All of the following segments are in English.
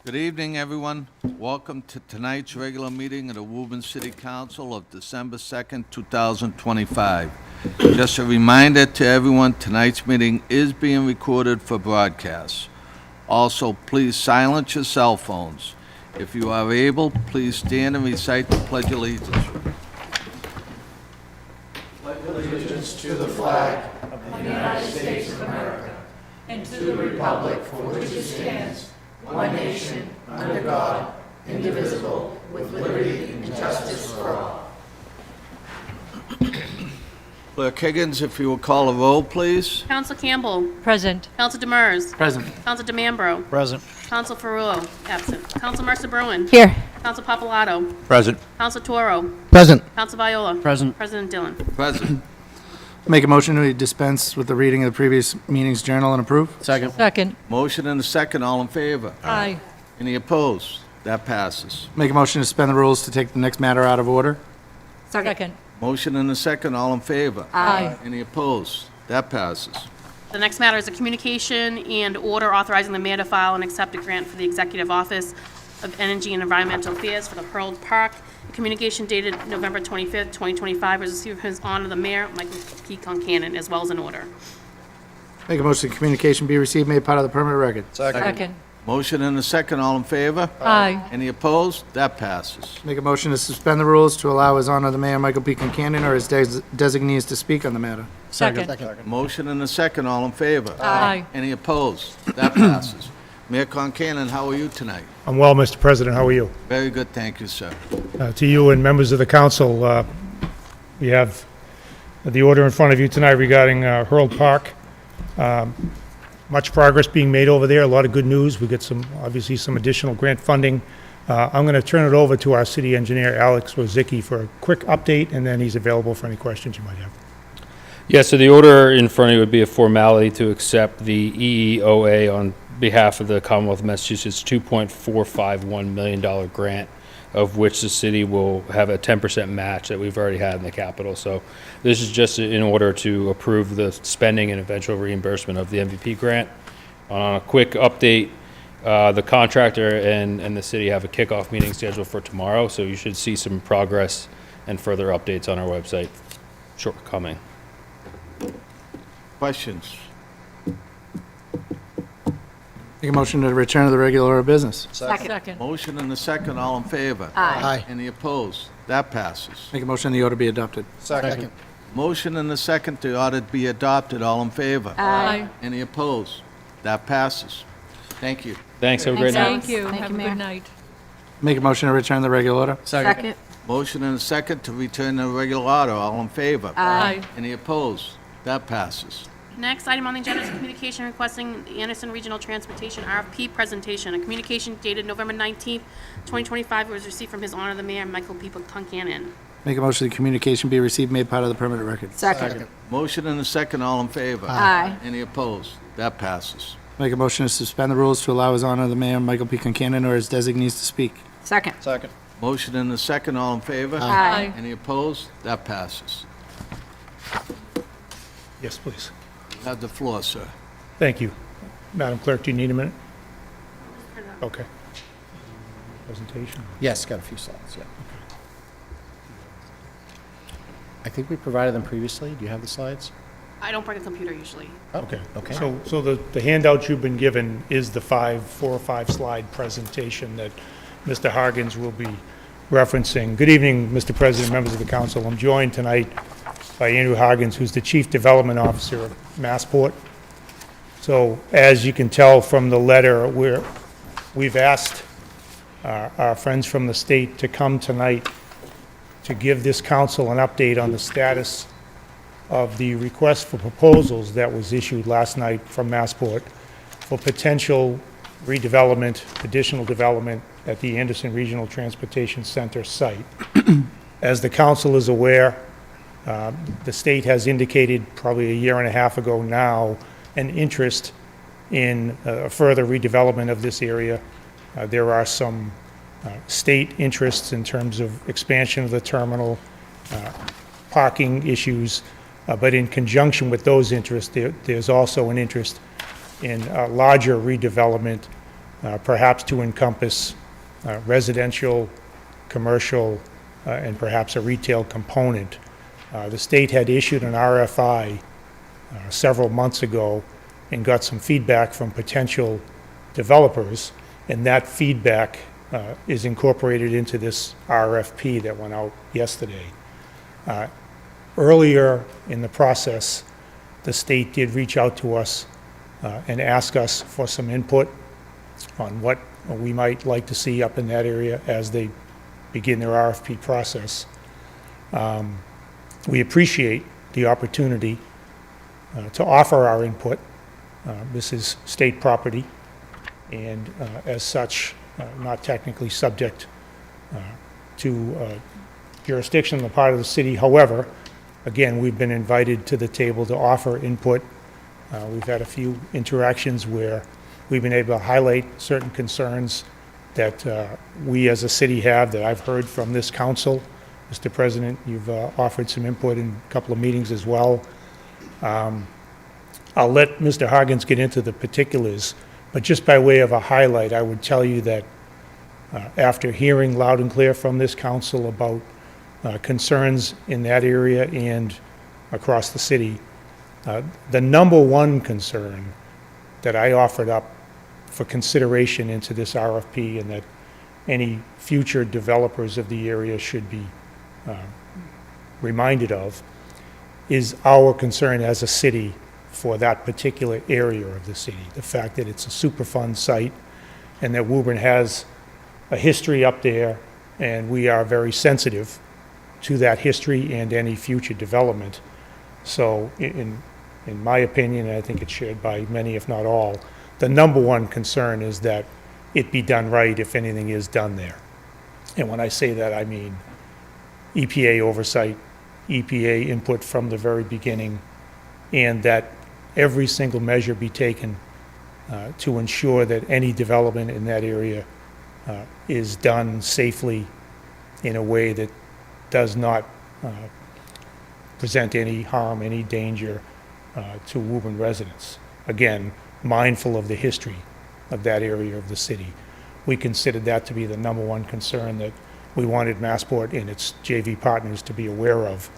Good evening, everyone. Welcome to tonight's regular meeting of the Woburn City Council of December 2nd, 2025. Just a reminder to everyone, tonight's meeting is being recorded for broadcast. Also, please silence your cell phones. If you are able, please stand and recite the Pledge of Allegiance. Allegiance to the flag of the United States of America and to the republic for which it stands, one nation, under God, indivisible, with liberty and justice for all. Clerk Higgins, if you will call a roll, please. Counsel Campbell. Present. Counsel Demers. Present. Counsel DeMambro. Present. Counsel Ferrullo. Absent. Counsel Mercer Bruin. Here. Counsel Papalato. Present. Counsel Toro. Present. Counsel Viola. Present. President Dillon. Present. Make a motion to dispense with the reading of the previous meeting's journal and approve. Second. Second. Motion and a second, all in favor? Aye. Any opposed? That passes. Make a motion to suspend the rules to take the next matter out of order. Second. Motion and a second, all in favor? Aye. Any opposed? That passes. The next matter is a communication and order authorizing the mayor to file and accept a grant for the Executive Office of Energy and Environmental Affairs for the Pearl Park. A communication dated November 25th, 2025 was received from His Honor the Mayor, Michael P. Concanon, as well as an order. Make a motion to communication be received, made part of the permanent record. Second. Motion and a second, all in favor? Aye. Any opposed? That passes. Make a motion to suspend the rules to allow His Honor the Mayor, Michael P. Concanon, or his designees to speak on the matter. Second. Motion and a second, all in favor? Aye. Any opposed? That passes. Mayor Concanon, how are you tonight? I'm well, Mr. President. How are you? Very good, thank you, sir. To you and members of the council, we have the order in front of you tonight regarding Hurl Park. Much progress being made over there, a lot of good news. We get obviously some additional grant funding. I'm going to turn it over to our city engineer, Alex Rosicki, for a quick update, and then he's available for any questions you might have. Yeah, so the order in front of you would be a formality to accept the EEOA on behalf of the Commonwealth of Massachusetts $2.451 million grant, of which the city will have a 10% match that we've already had in the capital. So this is just in order to approve the spending and eventual reimbursement of the MVP grant. On a quick update, the contractor and the city have a kickoff meeting scheduled for tomorrow, so you should see some progress and further updates on our website shortcoming. Questions? Make a motion to return to the regular order of business. Second. Motion and a second, all in favor? Aye. Any opposed? That passes. Make a motion the order be adopted. Second. Motion and a second to order be adopted, all in favor? Aye. Any opposed? That passes. Thank you. Thanks, have a great night. Thank you. Have a good night. Make a motion to return the regular order. Second. Motion and a second to return the regular order, all in favor? Aye. Any opposed? That passes. Next item on the agenda is a communication requesting the Anderson Regional Transportation RFP presentation. A communication dated November 19th, 2025 was received from His Honor the Mayor, Michael P. Concanon. Make a motion the communication be received, made part of the permanent record. Second. Motion and a second, all in favor? Aye. Any opposed? That passes. Make a motion to suspend the rules to allow His Honor the Mayor, Michael P. Concanon, or his designees to speak. Second. Second. Motion and a second, all in favor? Aye. Any opposed? That passes. Yes, please. You have the floor, sir. Thank you. Madam Clerk, do you need a minute? Okay. Presentation. Yes, got a few slides, yeah. I think we provided them previously. Do you have the slides? I don't bring a computer usually. Oh, Okay. okay. So the handout you've been given is the 4 or 5 slide presentation that Mr. Hargens will be referencing. Good evening, Mr. President, members of the council. I'm joined tonight by Andrew Hargens, who's the Chief Development Officer of Massport. So as you can tell from the letter, we've asked our friends from the state to come tonight to give this council an update on the status of the request for proposals that was issued last night from Massport for potential redevelopment, additional development at the Anderson Regional Transportation Center site. As the council is aware, the state has indicated probably a year and a half ago now an interest in further redevelopment of this area. There are some state interests in terms of expansion of the terminal, parking issues, but in conjunction with those interests, there's also an interest in larger redevelopment perhaps to encompass residential, commercial, and perhaps a retail component. The state had issued an RFI several months ago and got some feedback from potential developers, and that feedback is incorporated into this RFP that went out yesterday. Earlier in the process, the state did reach out to us and ask us for some input on what we might like to see up in that area as they begin their RFP process. We appreciate the opportunity to offer our input. This is state property, and as such, not technically subject to jurisdiction on the part of the city. However, again, we've been invited to the table to offer input. We've had a few interactions where we've been able to highlight certain concerns that we as a city have, that I've heard from this council. Mr. President, you've offered some input in a couple of meetings as well. I'll let Mr. Hargens get into the particulars, but just by way of a highlight, I would tell you that after hearing loud and clear from this council about concerns in that area and across the city, the number one concern that I offered up for consideration into this RFP, and that any future developers of the area should be reminded of, is our concern as a city for that particular area of the city. The fact that it's a Superfund site and that Woburn has a history up there, and we are very sensitive to that history and any future development. So in my opinion, and I think it's shared by many, if not all, the number one concern is that it be done right if anything is done there. And when I say that, I mean EPA oversight, EPA input from the very beginning, and that every single measure be taken to ensure that any development in that area is done safely in a way that does not present any harm, any danger to Woburn residents. Again, mindful of the history of that area of the city. We considered that to be the number one concern that we wanted Massport and its JV partners to be aware of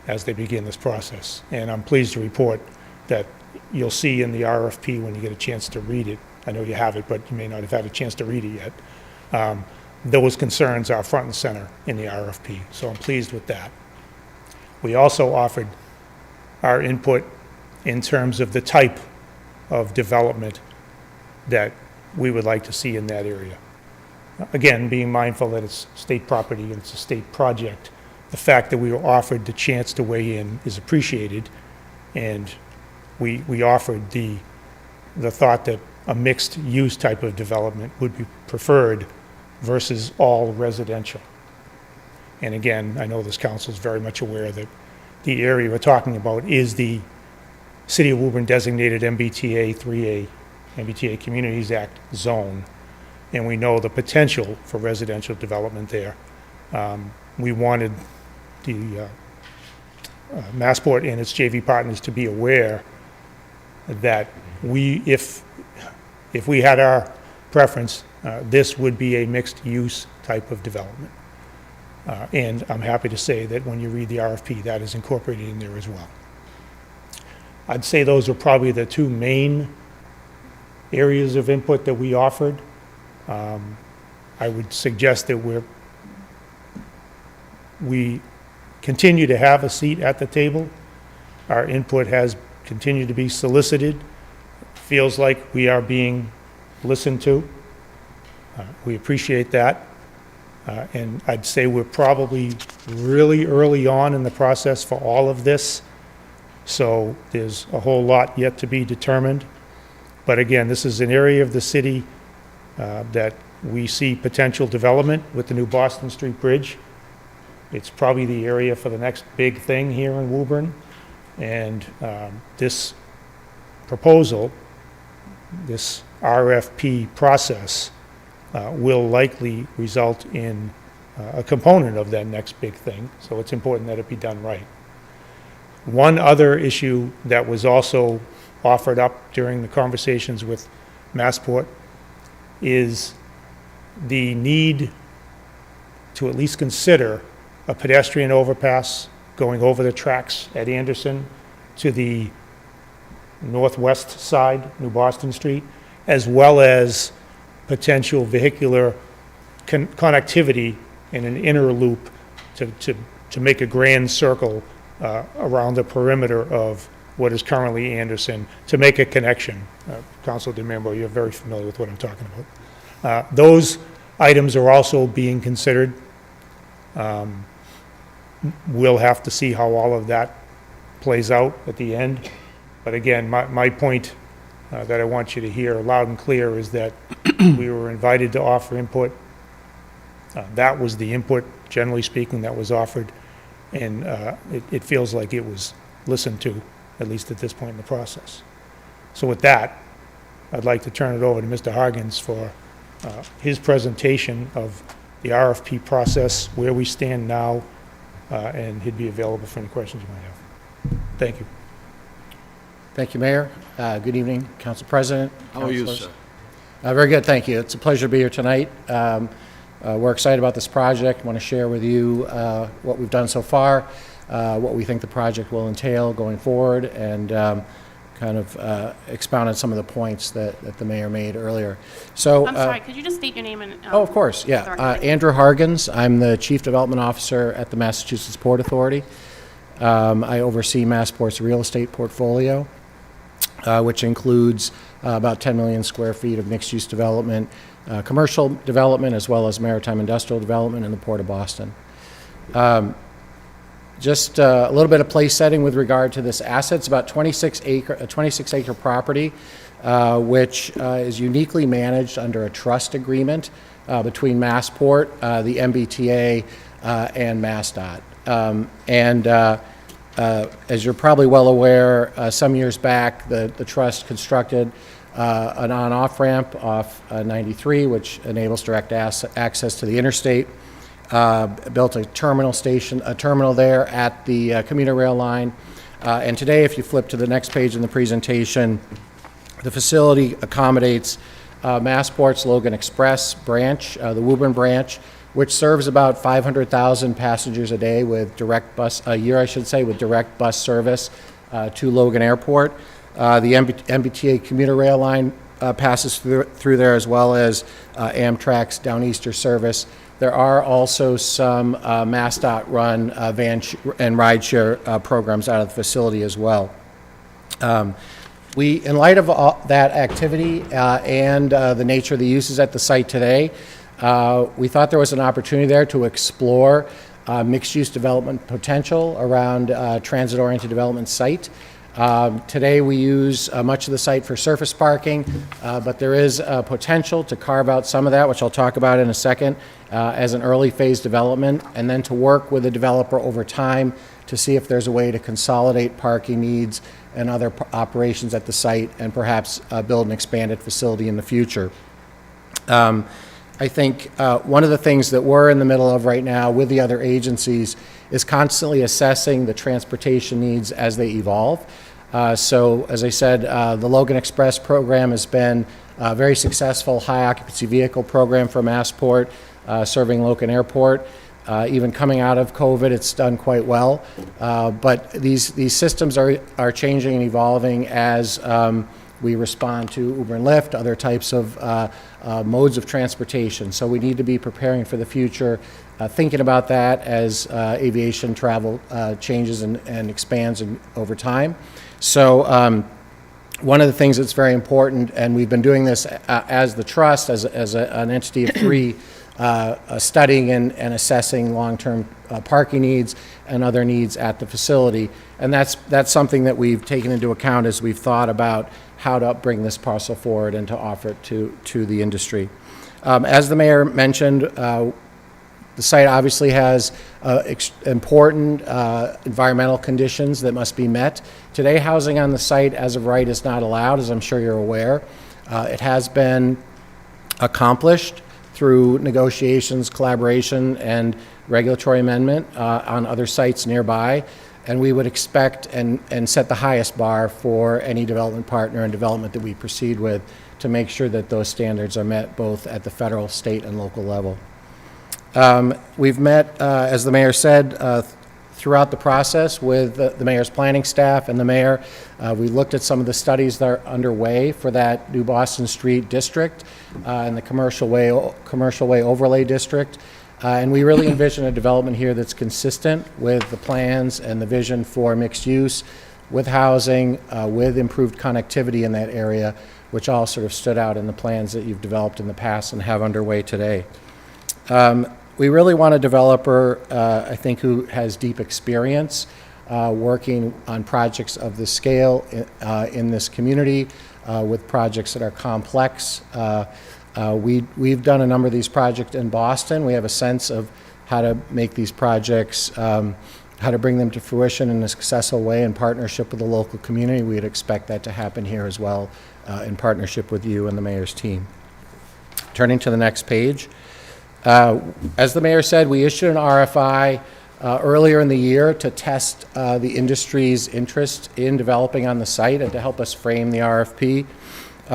as they begin this process. And I'm pleased to report that you'll see in the RFP when you get a chance to read it, I know you have it, but you may not have had a chance to read it yet, those concerns are front and center in the RFP, so I'm pleased with that. We also offered our input in terms of the type of development that we would like to see in that area. Again, being mindful that it's state property and it's a state project, the fact that we were offered the chance to weigh in is appreciated, and we offered the thought that a mixed-use type of development would be preferred versus all residential. And again, I know this council is very much aware that the area we're talking about is the City of Woburn designated MBTA 3A, MBTA Communities Act zone, and we know the potential for residential development there. We wanted the Massport and its JV partners to be aware that if we had our preference, this would be a mixed-use type of development. And I'm happy to say that when you read the RFP, that is incorporated in there as well. I'd say those are probably the two main areas of input that we offered. I would suggest that we continue to have a seat at the table. Our input has continued to be solicited. Feels like we are being listened to. We appreciate that. And I'd say we're probably really early on in the process for all of this. So there's a whole lot yet to be determined. But again, this is an area of the city that we see potential development with the new Boston Street Bridge. It's probably the area for the next big thing here in Woburn. And this proposal, this RFP process, will likely result in a component of that next big thing. So it's important that it be done right. One other issue that was also offered up during the conversations with Massport is the need to at least consider a pedestrian overpass going over the tracks at Anderson to the northwest side, New Boston Street, as well as potential vehicular connectivity in an inner loop to make a grand circle around the perimeter of what is currently Anderson, to make a connection. Councilor DeMambo, you're very familiar with what I'm talking about. Those items are also being considered. We'll have to see how all of that plays out at the end. But again, my point that I want you to hear loud and clear is that we were invited to offer input. That was the input, generally speaking, that was offered. And it feels like it was listened to, at least at this point in the process. So with that, I'd like to turn it over to Mr. Hargens for his presentation of the RFP process, where we stand now, and he'd be available for any questions you might have. Thank you. Thank you, Mayor. Good evening, Council President. How are you, councilors. sir? Very good, thank you. It's a pleasure to be here tonight. We're excited about this project. Want to share with you what we've done so far, what we think the project will entail going forward, and kind of expound on some of the points that the mayor made earlier. So, I'm sorry, could you just state your name and? oh, of course, yeah. Andrew Hargens. I'm the Chief Development Officer at the Massachusetts Port Authority. I oversee Massport's real estate portfolio, which includes about 10 million square feet of mixed-use development, commercial development, as well as maritime industrial development in the Port of Boston. Just a little bit of place setting with regard to this asset. It's about a 26-acre property, which is uniquely managed under a trust agreement between Massport, the MBTA, and MassDOT. As you're probably well aware, some years back, the trust constructed an on-off ramp off 93, which enables direct access to the interstate. Built a terminal there at the commuter rail line. And today, if you flip to the next page in the presentation, the facility accommodates Massport's Logan Express branch, the Woburn branch, which serves about 500,000 passengers a day with direct bus, a year I should say, with direct bus service to Logan Airport. The MBTA commuter rail line passes through there, as well as Amtrak's Downeaster service. There are also some MassDOT-run van and rideshare programs out of the facility as well. In light of all that activity and the nature of the uses at the site today, we thought there was an opportunity there to explore mixed-use development potential around transit-oriented development site. Today we use much of the site for surface parking, but there is potential to carve out some of that, which I'll talk about in a second, as an early phase development, and then to work with the developer over time to see if there's a way to consolidate parking needs and other operations at the site, and perhaps build an expanded facility in the future. I think one of the things that we're in the middle of right now with the other agencies is constantly assessing the transportation needs as they evolve. So, as I said, the Logan Express program has been a very successful high-occupancy vehicle program for Massport, serving Logan Airport. Even coming out of COVID, it's done quite well. But these systems are changing and evolving as we respond to Uber and Lyft, other types of modes of transportation. So we need to be preparing for the future, thinking about that as aviation travel changes and expands over time. So one of the things that's very important, and we've been doing this as the trust, as an entity of three, studying and assessing long-term parking needs and other needs at the facility. And that's something that we've taken into account as we've thought about how to bring this parcel forward and to offer it to the industry. As the mayor mentioned, the site obviously has important environmental conditions that must be met. Today, housing on the site as of right is not allowed, as I'm sure you're aware. It has been accomplished through negotiations, collaboration, and regulatory amendment on other sites nearby. And we would expect and set the highest bar for any development partner and development that we proceed with to make sure that those standards are met both at the federal, state, and local level. We've met, as the mayor said, throughout the process with the mayor's planning staff and the mayor. We looked at some of the studies that are underway for that new Boston Street district and the commercial way overlay district. And we really envision a development here that's consistent with the plans and the vision for mixed use, with housing, with improved connectivity in that area, which all sort of stood out in the plans that you've developed in the past and have underway today. We really want a developer, I think, who has deep experience working on projects of this scale in this community with projects that are complex. We've done a number of these projects in Boston. We have a sense of how to make these projects, how to bring them to fruition in a successful way in partnership with the local community. We'd expect that to happen here as well in partnership with you and the mayor's team. Turning to the next page. As the mayor said, we issued an RFI earlier in the year to test the industry's interest in developing on the site and to help us frame the RFP.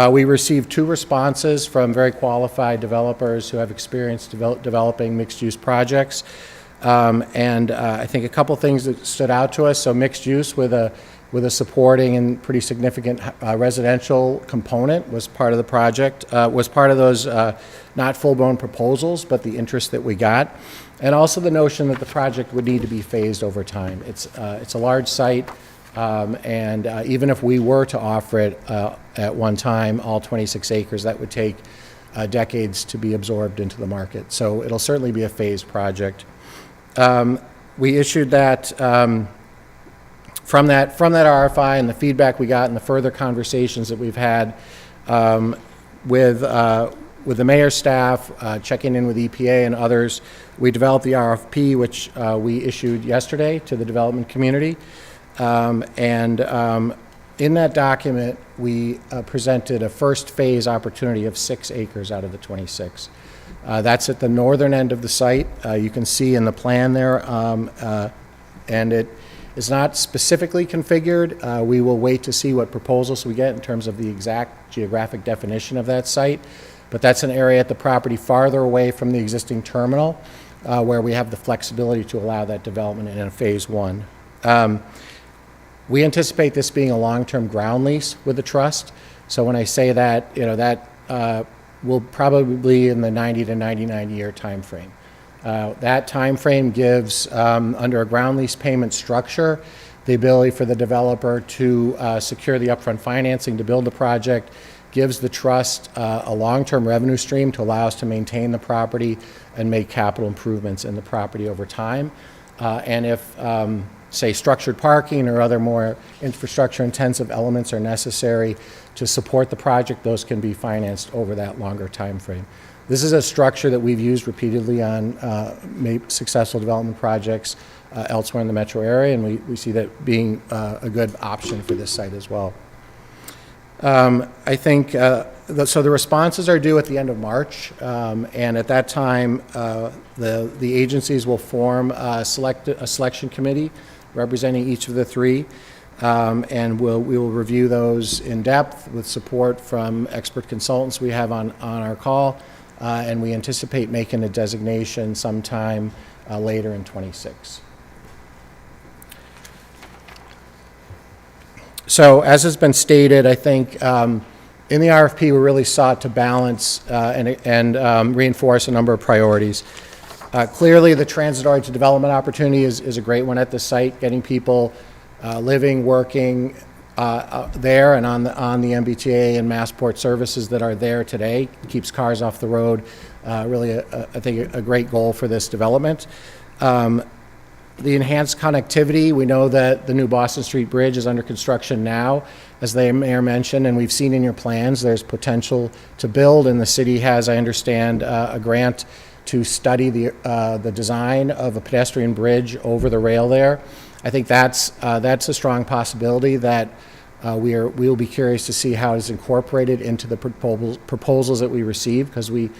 We received 2 responses from very qualified developers who have experience developing mixed-use projects. And I think a couple things that stood out to us. So mixed use with a supporting and pretty significant residential component was part of the project, was part of those not full-blown proposals, but the interest that we got. And also the notion that the project would need to be phased over time. It's a large site, and even if we were to offer it at one time, all 26 acres, that would take decades to be absorbed into the market. So it'll certainly be a phased project. We issued that from that RFI and the feedback we got and the further conversations that we've had with the mayor's staff, checking in with EPA and others, we developed the RFP, which we issued yesterday to the development community. In that document, we presented a first phase opportunity of 6 acres out of the 26. That's at the northern end of the site. You can see in the plan there, and it is not specifically configured. We will wait to see what proposals we get in terms of the exact geographic definition of that site. But that's an area at the property farther away from the existing terminal where we have the flexibility to allow that development in a phase 1. We anticipate this being a long-term ground lease with the trust. So when I say that, that will probably be in the 90 to 99-year time frame. That time frame gives, under a ground lease payment structure, the ability for the developer to secure the upfront financing to build the project, gives the trust a long-term revenue stream to allow us to maintain the property and make capital improvements in the property over time. And if, say, structured parking or other more infrastructure-intensive elements are necessary to support the project, those can be financed over that longer time frame. This is a structure that we've used repeatedly on successful development projects elsewhere in the metro area, and we see that being a good option for this site as well. I think, so the responses are due at the end of March, and at that time, the agencies will form a selection committee representing each of the 3, and we will review those in depth with support from expert consultants we have on our call, and we anticipate making a designation sometime later in '26. So as has been stated, I think in the RFP we really sought to balance and reinforce a number of priorities. Clearly, the transitory to development opportunity is a great one at the site, getting people living, working there and on the MBTA and Massport services that are there today, keeps cars off the road. Really, I think, a great goal for this development. The enhanced connectivity, we know that the new Boston Street Bridge is under construction now, as the mayor mentioned, and we've seen in your plans there's potential to build, and the city has, I understand, a grant to study the design of a pedestrian bridge over the rail there. I think that's a strong possibility that we will be curious to see how it's incorporated into the proposals that we receive, because we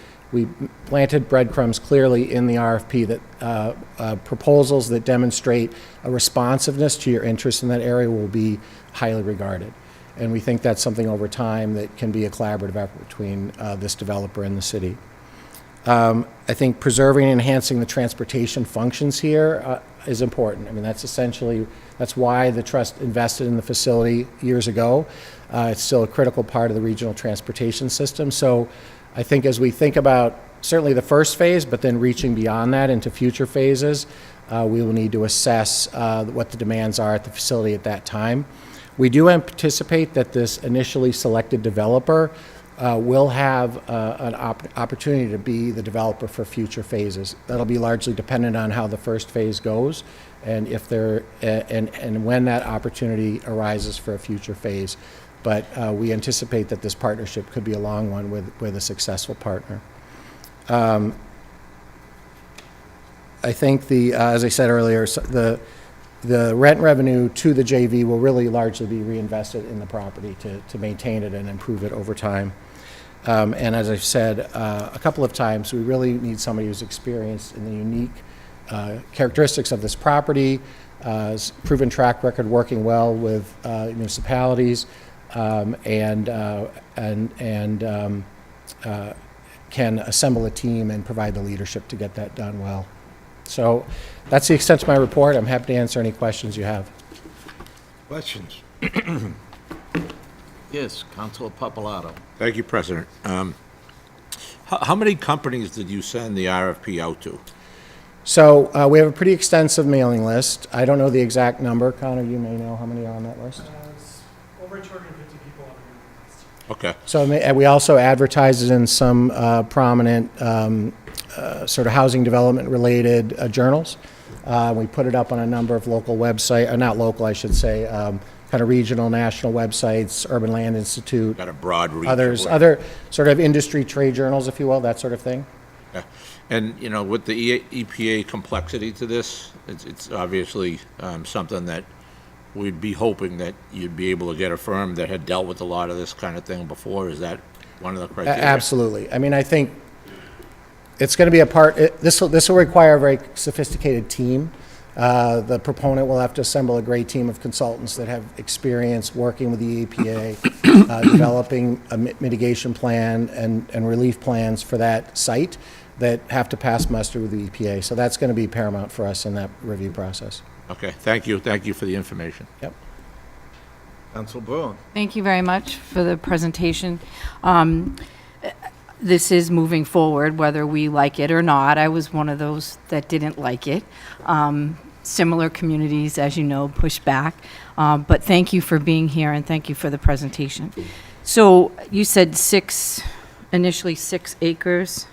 planted breadcrumbs clearly in the RFP that proposals that demonstrate a responsiveness to your interest in that area will be highly regarded. And we think that's something over time that can be a collaborative effort between this developer and the city. I think preserving and enhancing the transportation functions here is important. I mean, that's why the trust invested in the facility years ago. It's still a critical part of the regional transportation system. So I think as we think about certainly the first phase, but then reaching beyond that into future phases, we will need to assess what the demands are at the facility at that time. We do anticipate that this initially selected developer will have an opportunity to be the developer for future phases. That'll be largely dependent on how the first phase goes and if there and when that opportunity arises for a future phase. But we anticipate that this partnership could be a long one with a successful partner. I think as I said earlier, the rent revenue to the JV will really largely be reinvested in the property to maintain it and improve it over time. And as I've said a couple of times, we really need somebody who's experienced in the unique characteristics of this property, has proven track record working well with municipalities, and can assemble a team and provide the leadership to get that done well. So that's the extent of my report. I'm happy to answer any questions you have. Questions? Yes, Councilor Papalato. Thank you, President. How many companies did you send the RFP out to? So we have a pretty extensive mailing list. I don't know the exact number. Connor, you may know how many are on that list. Over 250 people on the list. Okay. So we also advertise it in some prominent sort of housing development related journals. We put it up on a number of local websites, or not local, I should say, kind of regional, national websites, Urban Land Institute, Got a broad reach. other sort of industry trade journals, if you will, that sort of thing. Yeah. And, with the EPA complexity to this, it's obviously something that we'd be hoping that you'd be able to get a firm that had dealt with a lot of this kind of thing before. Is that one of the criteria? Absolutely. I mean, I think it's going to be this will require a very sophisticated team. The proponent will have to assemble a great team of consultants that have experience working with the EPA, developing a mitigation plan and relief plans for that site that have to pass muster with the EPA. So that's going to be paramount for us in that review process. Okay, thank you. Thank you for the information. Yep. Councilor Bruin. Thank you very much for the presentation. This is moving forward, whether we like it or not. I was one of those that didn't like it. Similar communities, as you know, push back. But thank you for being here and thank you for the presentation. So you said initially 6 acres.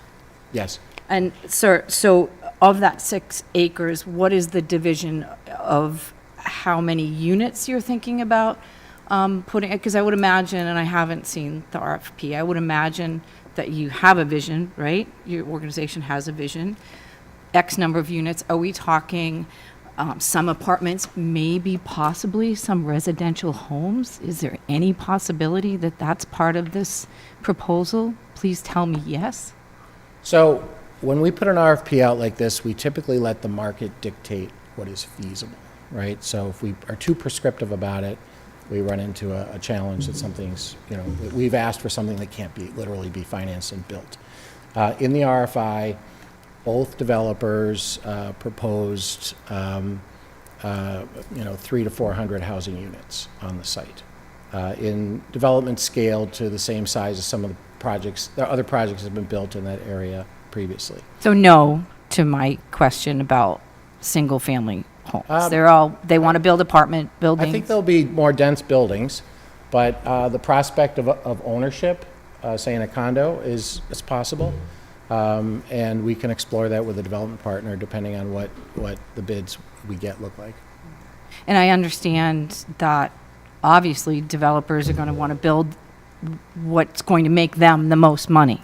Yes. And sir, so of that 6 acres, what is the division of how many units you're thinking about putting? Because I would imagine, and I haven't seen the RFP, I would imagine that you have a vision, right? Your organization has a vision. X number of units. Are we talking some apartments, maybe possibly some residential homes? Is there any possibility that that's part of this proposal? Please tell me yes. So when we put an RFP out like this, we typically let the market dictate what is feasible, right? So if we are too prescriptive about it, we run into a challenge that something's, we've asked for something that can't literally be financed and built. In the RFI, both developers proposed, 300 to 400 housing units on the site. In development scale to the same size as some of the projects, there are other projects that have been built in that area previously. So no to my question about single-family homes. They want to build apartment buildings. I think there'll be more dense buildings, but the prospect of ownership, say in a condo, is possible. And we can explore that with a development partner depending on what the bids we get look like. And I understand that obviously developers are going to want to build what's going to make them the most money.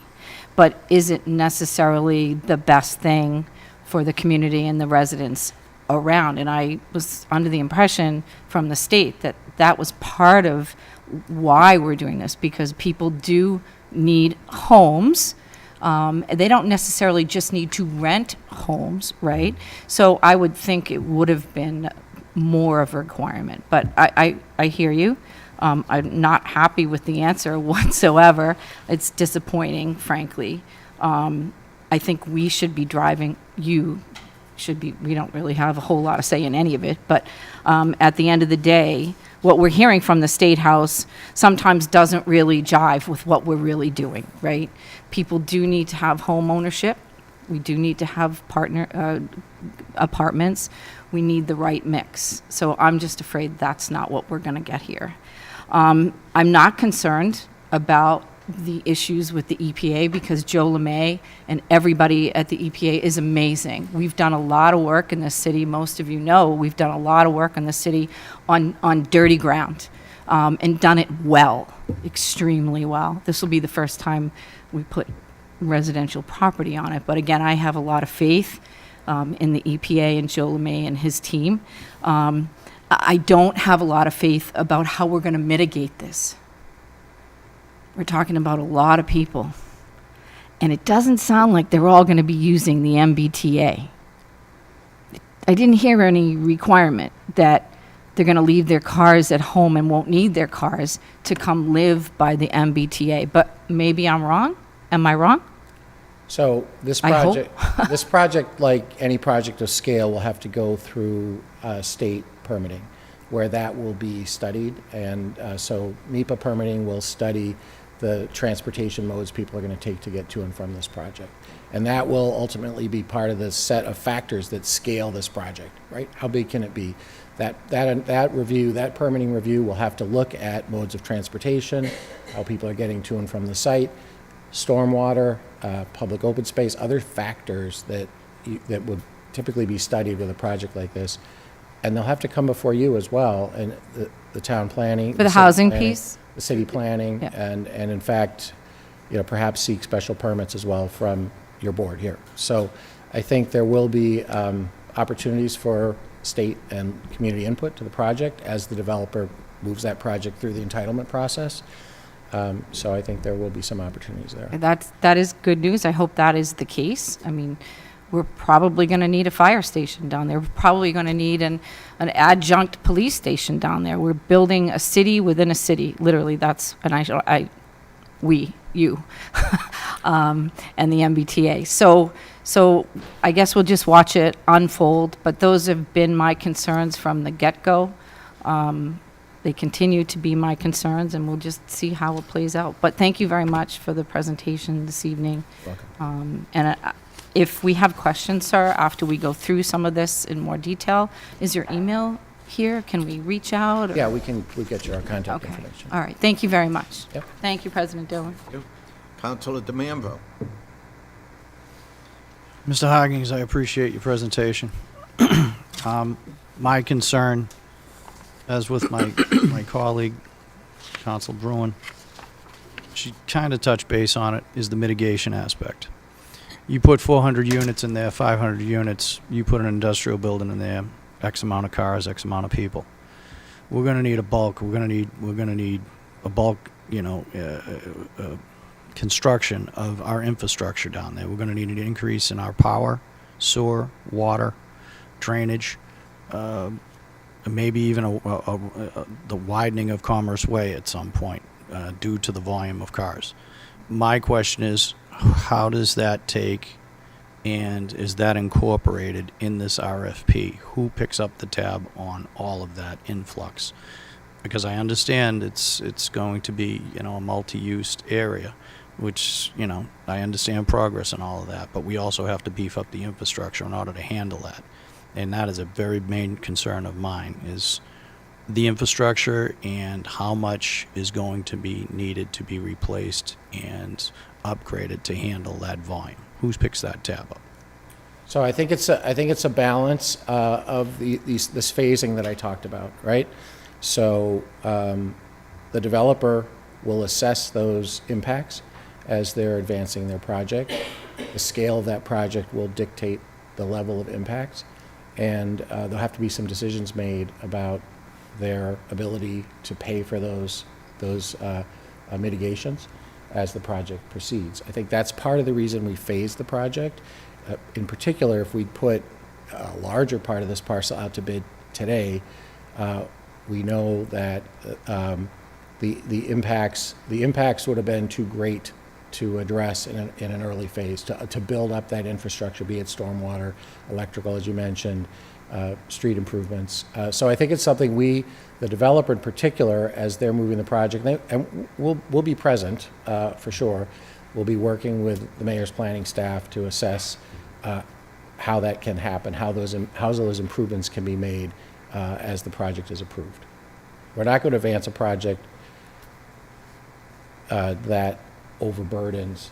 But is it necessarily the best thing for the community and the residents around? And I was under the impression from the state that that was part of why we're doing this, because people do need homes. They don't necessarily just need to rent homes, right? So I would think it would have been more of a requirement. But I hear you. I'm not happy with the answer whatsoever. It's disappointing, frankly. I think we should be driving, you should be, we don't really have a whole lot of say in any of it, but at the end of the day, what we're hearing from the State House sometimes doesn't really jive with what we're really doing, right? People do need to have home ownership. We do need to have apartments. We need the right mix. So I'm just afraid that's not what we're going to get here. I'm not concerned about the issues with the EPA because Joe LeMay and everybody at the EPA is amazing. We've done a lot of work in this city. Most of you know we've done a lot of work in the city on dirty ground and done it well, extremely well. This will be the first time we put residential property on it. But again, I have a lot of faith in the EPA and Joe LeMay and his team. I don't have a lot of faith about how we're going to mitigate this. We're talking about a lot of people. And it doesn't sound like they're all going to be using the MBTA. I didn't hear any requirement that they're going to leave their cars at home and won't need their cars to come live by the MBTA. But maybe I'm wrong. Am I wrong? So this I hope. project, this project, like any project of scale, will have to go through state permitting, where that will be studied. And so NEPA permitting will study the transportation modes people are going to take to get to and from this project. And that will ultimately be part of the set of factors that scale this project, right? How big can it be? That review, that permitting review will have to look at modes of transportation, how people are getting to and from the site, stormwater, public open space, other factors that would typically be studied with a project like this. And they'll have to come before you as well, and the town planning. For the city housing planning, piece? The city planning, Yeah. and in fact, perhaps seek special permits as well from your board here. So I think there will be opportunities for state and community input to the project as the developer moves that project through the entitlement process. So I think there will be some opportunities there. That is good news. I hope that is the case. I mean, we're probably going to need a fire station down there. We're probably going to need an adjunct police station down there. We're building a city within a city. Literally, that's, and you, and the MBTA. So I guess we'll just watch it unfold, but those have been my concerns from the get-go. They continue to be my concerns, and we'll just see how it plays out. But thank you very much for the presentation this evening. Welcome. If we have questions, sir, after we go through some of this in more detail, is your email here? Can we reach out? or- Yeah, we'll get your contact Okay. information. All right. Thank you very much. Yep. Thank you, President Dillon. Councilor DeMambro. Mr. Hoggins, I appreciate your presentation. My concern, as with my colleague, Council Bruin, she kind of touched base on it, is the mitigation aspect. You put 400 units in there, 500 units, you put an industrial building in there, X amount of cars, X amount of people. We're going to need a bulk. We're going to need a bulk, construction of our infrastructure down there. We're going to need an increase in our power, sewer, water, drainage, maybe even the widening of Commerce Way at some point due to the volume of cars. My question is, how does that take, and is that incorporated in this RFP? Who picks up the tab on all of that influx? Because I understand it's going to be, a multi-used area, which, I understand progress and all of that, but we also have to beef up the infrastructure in order to handle that. And that is a very main concern of mine, is the infrastructure and how much is going to be needed to be replaced and upgraded to handle that volume. Who picks that tab up? So I think it's a balance of this phasing that I talked about, right? So the developer will assess those impacts as they're advancing their project. The scale of that project will dictate the level of impacts, and there'll have to be some decisions made about their ability to pay for those mitigations as the project proceeds. I think that's part of the reason we phased the project. In particular, if we put a larger part of this parcel out to bid today, we know that the impacts would have been too great to address in an early phase, to build up that infrastructure, be it stormwater, electrical, as you mentioned, street improvements. So I think it's something the developer in particular, as they're moving the project, and we'll be present for sure. We'll be working with the mayor's planning staff to assess how that can happen, how those improvements can be made as the project is approved. We're not going to advance a project that overburdens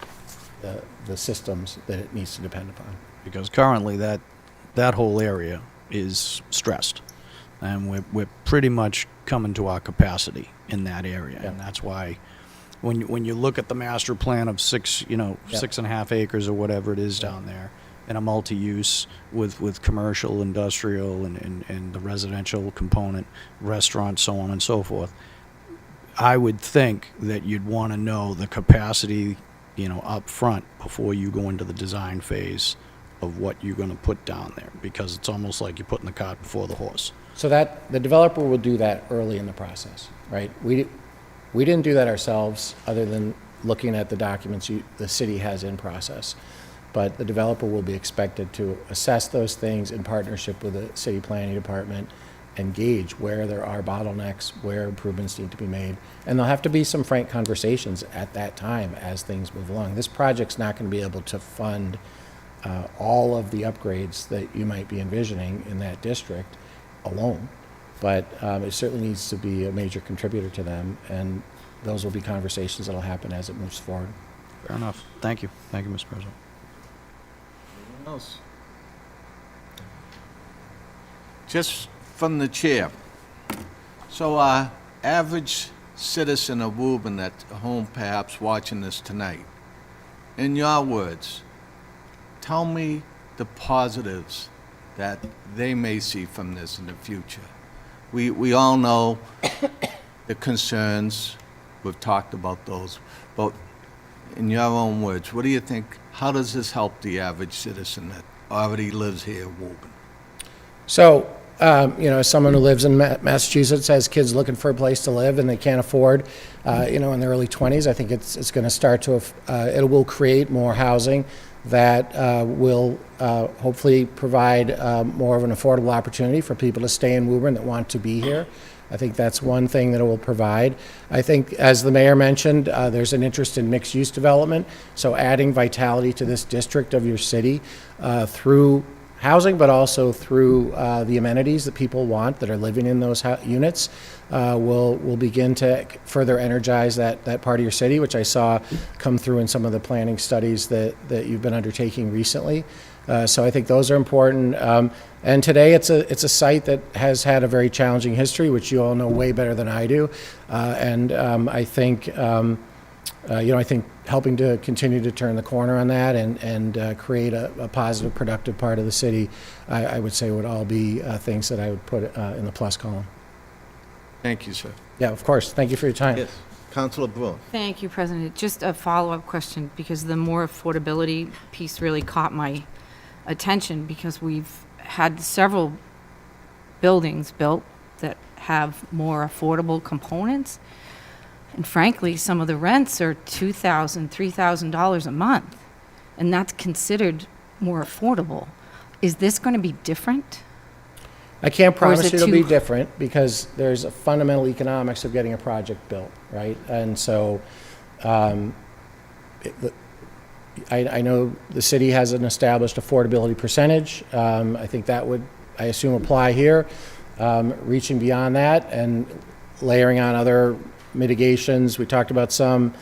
the systems that it needs to depend upon. Because currently that whole area is stressed, and we're pretty much coming to our capacity in that area, and that's why when you look at the master plan of 6.5 acres or whatever it is down there, and a multi-use with commercial, industrial, and the residential component, restaurants, so on and so forth, I would think that you'd want to know the capacity, up front before you go into the design phase of what you're going to put down there, because it's almost like you're putting the cart before the horse. So that the developer will do that early in the process, right? We didn't do that ourselves, other than looking at the documents the city has in process. But the developer will be expected to assess those things in partnership with the city planning department and gauge where there are bottlenecks, where improvements need to be made. And there'll have to be some frank conversations at that time as things move along. This project's not going to be able to fund all of the upgrades that you might be envisioning in that district alone. But it certainly needs to be a major contributor to them, and those will be conversations that'll happen as it moves forward. Fair enough. Thank you. Thank you, Mr. President. Anyone else? Just from the chair. So, average citizen of Woburn at home perhaps watching this tonight, in your words, tell me the positives that they may see from this in the future. We all know the concerns, we've talked about those, but in your own words, what do you think, how does this help the average citizen that already lives here in Woburn? So, as someone who lives in Massachusetts, has kids looking for a place to live and they can't afford, in their early 20s, I think it's going to start to, it will create more housing that will hopefully provide more of an affordable opportunity for people to stay in Woburn that want to be here. I think that's one thing that it will provide. I think, as the mayor mentioned, there's an interest in mixed-use development, so adding vitality to this district of your city through housing, but also through the amenities that people want that are living in those units will begin to further energize that part of your city, which I saw come through in some of the planning studies that you've been undertaking recently. So I think those are important. And today it's a site that has had a very challenging history, which you all know way better than I do. I think I think helping to continue to turn the corner on that and create a positive, productive part of the city, I would say would all be things that I would put in the plus column. Thank you, sir. Yeah, of course. Thank you for your time. Yes, Councilor Bruin. Thank you, President. Just a follow-up question, because the more affordability piece really caught my attention, because we've had several buildings built that have more affordable components. And frankly, some of the rents are $2,000, $3,000 a month, and that's considered more affordable. Is this going to be different? I can't promise it it'll be too- different, because there's a fundamental economics of getting a project built, right? And so I know the city has an established affordability percentage. I think that would, I assume, apply here. Reaching beyond that and layering on other mitigations, we talked about some.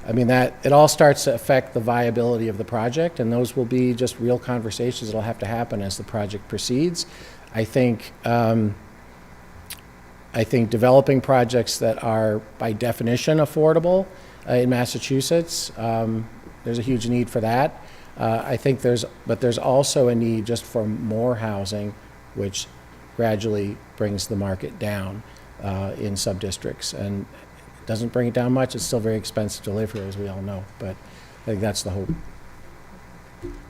I mean, that it all starts to affect the viability of the project, and those will be just real conversations that'll have to happen as the project proceeds. I think developing projects that are by definition affordable in Massachusetts, there's a huge need for that. I think there's also a need just for more housing, which gradually brings the market down in sub-districts. And it doesn't bring it down much. It's still very expensive to live here, as we all know. But I think that's the hope.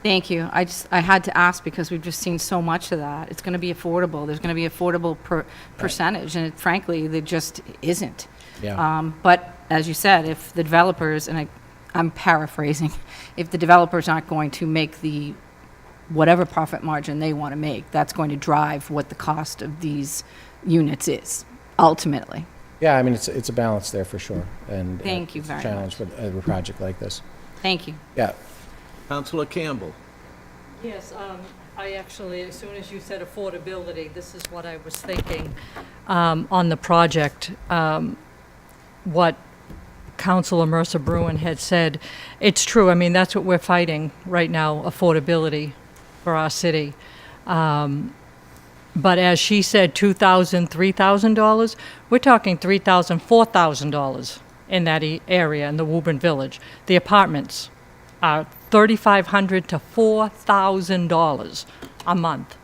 Thank you. I had to ask because we've just seen so much of that. It's going to be affordable. There's going to be affordable percentage, and frankly, there just isn't. Yeah. But as you said, if the developers, and I'm paraphrasing, if the developers aren't going to make the whatever profit margin they want to make, that's going to drive what the cost of these units is, ultimately. Yeah, I mean, it's a balance there for sure, and Thank you it's very a challenge with a project like this. Thank you. Yeah, Councilor Campbell. Yes, I actually, as soon as you said affordability, this is what I was thinking on the project. What Councilor Mercer Bruin had said, it's true. I mean, that's what we're fighting right now, affordability for our city. But as she said, $2,000, $3,000, we're talking $3,000, $4,000 in that area, in the Woburn Village. The apartments are $3,500 to $4,000 a month.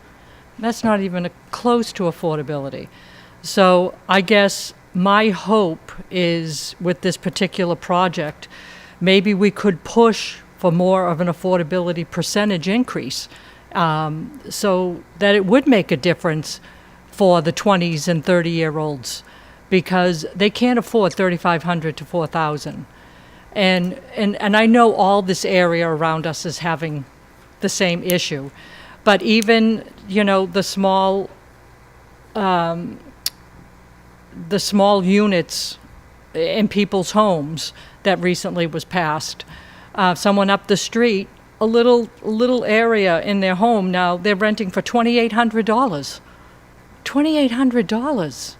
That's not even close to affordability. So I guess my hope is with this particular project, maybe we could push for more of an affordability percentage increase, so that it would make a difference for the 20s and 30-year-olds, because they can't afford $3,500 to $4,000. And I know all this area around us is having the same issue, but even, you know, the small units in people's homes that recently was passed. Someone up the street, a little area in their home now, they're renting for $2,800. $2,800.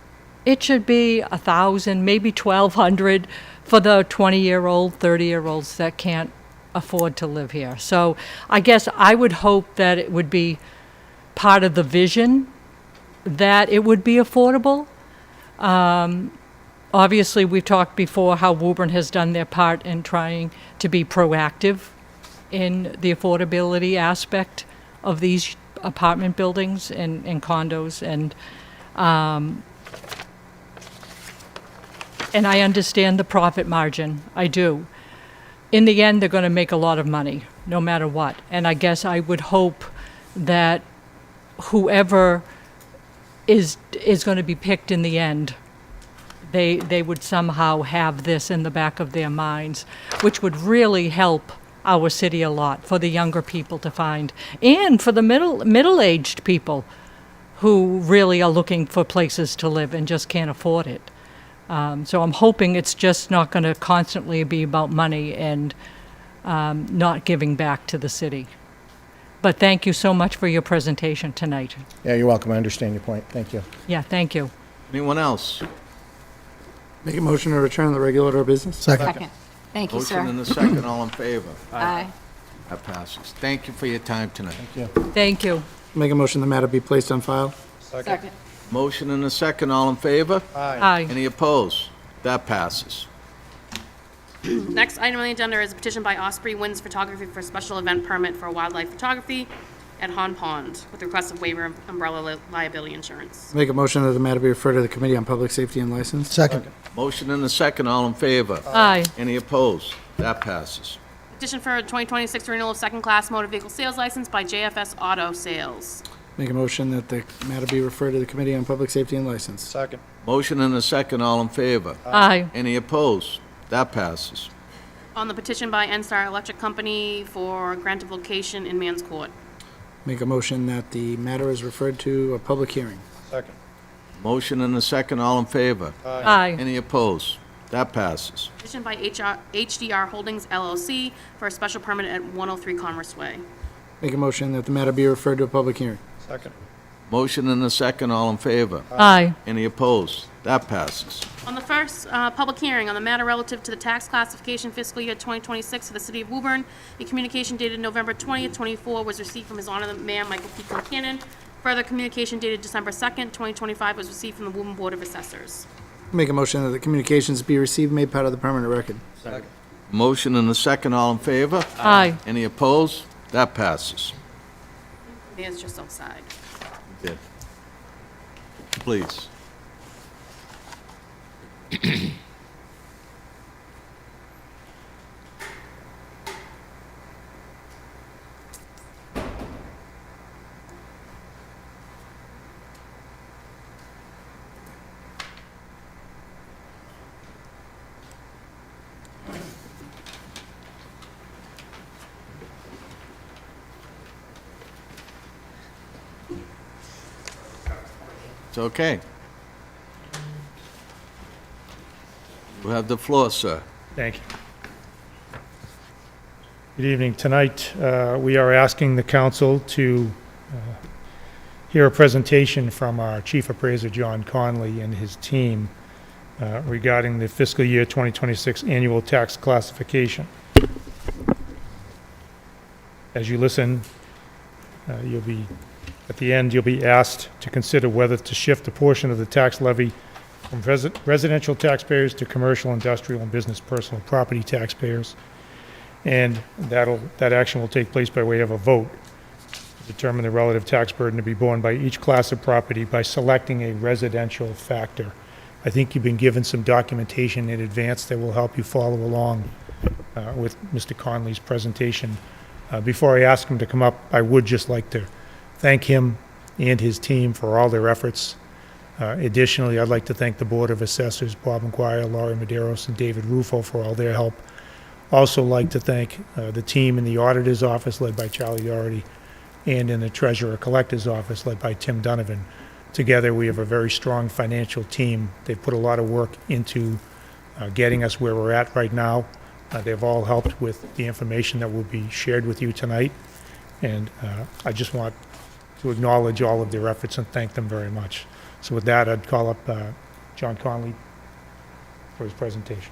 It should be $1,000, maybe $1,200 for the 20-year-old, 30-year-olds that can't afford to live here. So I guess I would hope that it would be part of the vision that it would be affordable. Obviously, we've talked before how Woburn has done their part in trying to be proactive in the affordability aspect of these apartment buildings and condos, and I understand the profit margin. I do. In the end, they're going to make a lot of money, no matter what. And I guess I would hope that whoever is going to be picked in the end, they would somehow have this in the back of their minds, which would really help our city a lot for the younger people to find, and for the middle-aged people who really are looking for places to live and just can't afford it. So I'm hoping it's just not going to constantly be about money and not giving back to the city. But thank you so much for your presentation tonight. yeah, you're welcome. I understand your point. Thank you. Yeah, thank you. Anyone else? Make a motion to return to the regular order of business? Second. Thank you, Motion sir. and a second, all in favor? Aye. That passes. Thank you for your time tonight. Thank you. Make a motion the matter be placed on file? Second. Motion and a second, all in favor? Aye. Any opposed? That passes. Next item on the agenda is a petition by Osprey Winds Photography for a special event permit for wildlife photography at Han Pond with request of waiver of umbrella liability insurance. Make a motion that the matter be referred to the Committee on Public Safety and License? Second. Motion and a second, all in favor? Aye. Any opposed? That passes. Petition for a 2026 renewal of second-class motor vehicle sales license by JFS Auto Sales. Make a motion that the matter be referred to the Committee on Public Safety and License? Second. Motion and a second, all in favor? Aye. Any opposed? That passes. On the petition by NSTAR Electric Company for grant of location in Mans Court. Make a motion that the matter is referred to a public hearing? Second. Motion and a second, all in favor? Aye. Any opposed? That passes. Petition by HDR Holdings LLC for a special permit at 103 Commerce Way. Make a motion that the matter be referred to a public hearing? Second. Motion and a second, all in favor? Aye. Any opposed? That passes. On the first public hearing on the matter relative to the tax classification fiscal year 2026 for the city of Woburn, a communication dated November 20th, 24 was received from His Honor the Mayor Michael P. Concanon. Further communication dated December 2nd, 2025 was received from the Woburn Board of Assessors. Make a motion that the communications be received, made part of the permanent record? Motion and a second, all in favor? Aye. Any opposed? That passes. Mayor's just outside. Did. Please. It's okay. You have the floor, sir. Thank you. Good evening. Tonight, we are asking the council to hear a presentation from our Chief Appraiser, John Conley, and his team regarding the fiscal year 2026 annual tax classification. As you listen, at the end, you'll be asked to consider whether to shift a portion of the tax levy from residential taxpayers to commercial, industrial, and business personal property taxpayers. And that action will take place by way of a vote to determine the relative tax burden to be borne by each class of property by selecting a residential factor. I think you've been given some documentation in advance that will help you follow along with Mr. Conley's presentation. Before I ask him to come up, I would just like to thank him and his team for all their efforts. Additionally, I'd like to thank the Board of Assessors, Bob McGuire, Laurie Medeiros, and David Rufo for all their help. Also like to thank the team in the Auditor's Office, led by Charlie Doherty, and in the Treasurer Collector's Office, led by Tim Donovan. Together, we have a very strong financial team. They've put a lot of work into getting us where we're at right now. They've all helped with the information that will be shared with you tonight. And I just want to acknowledge all of their efforts and thank them very much. So with that, I'd call up John Conley for his presentation.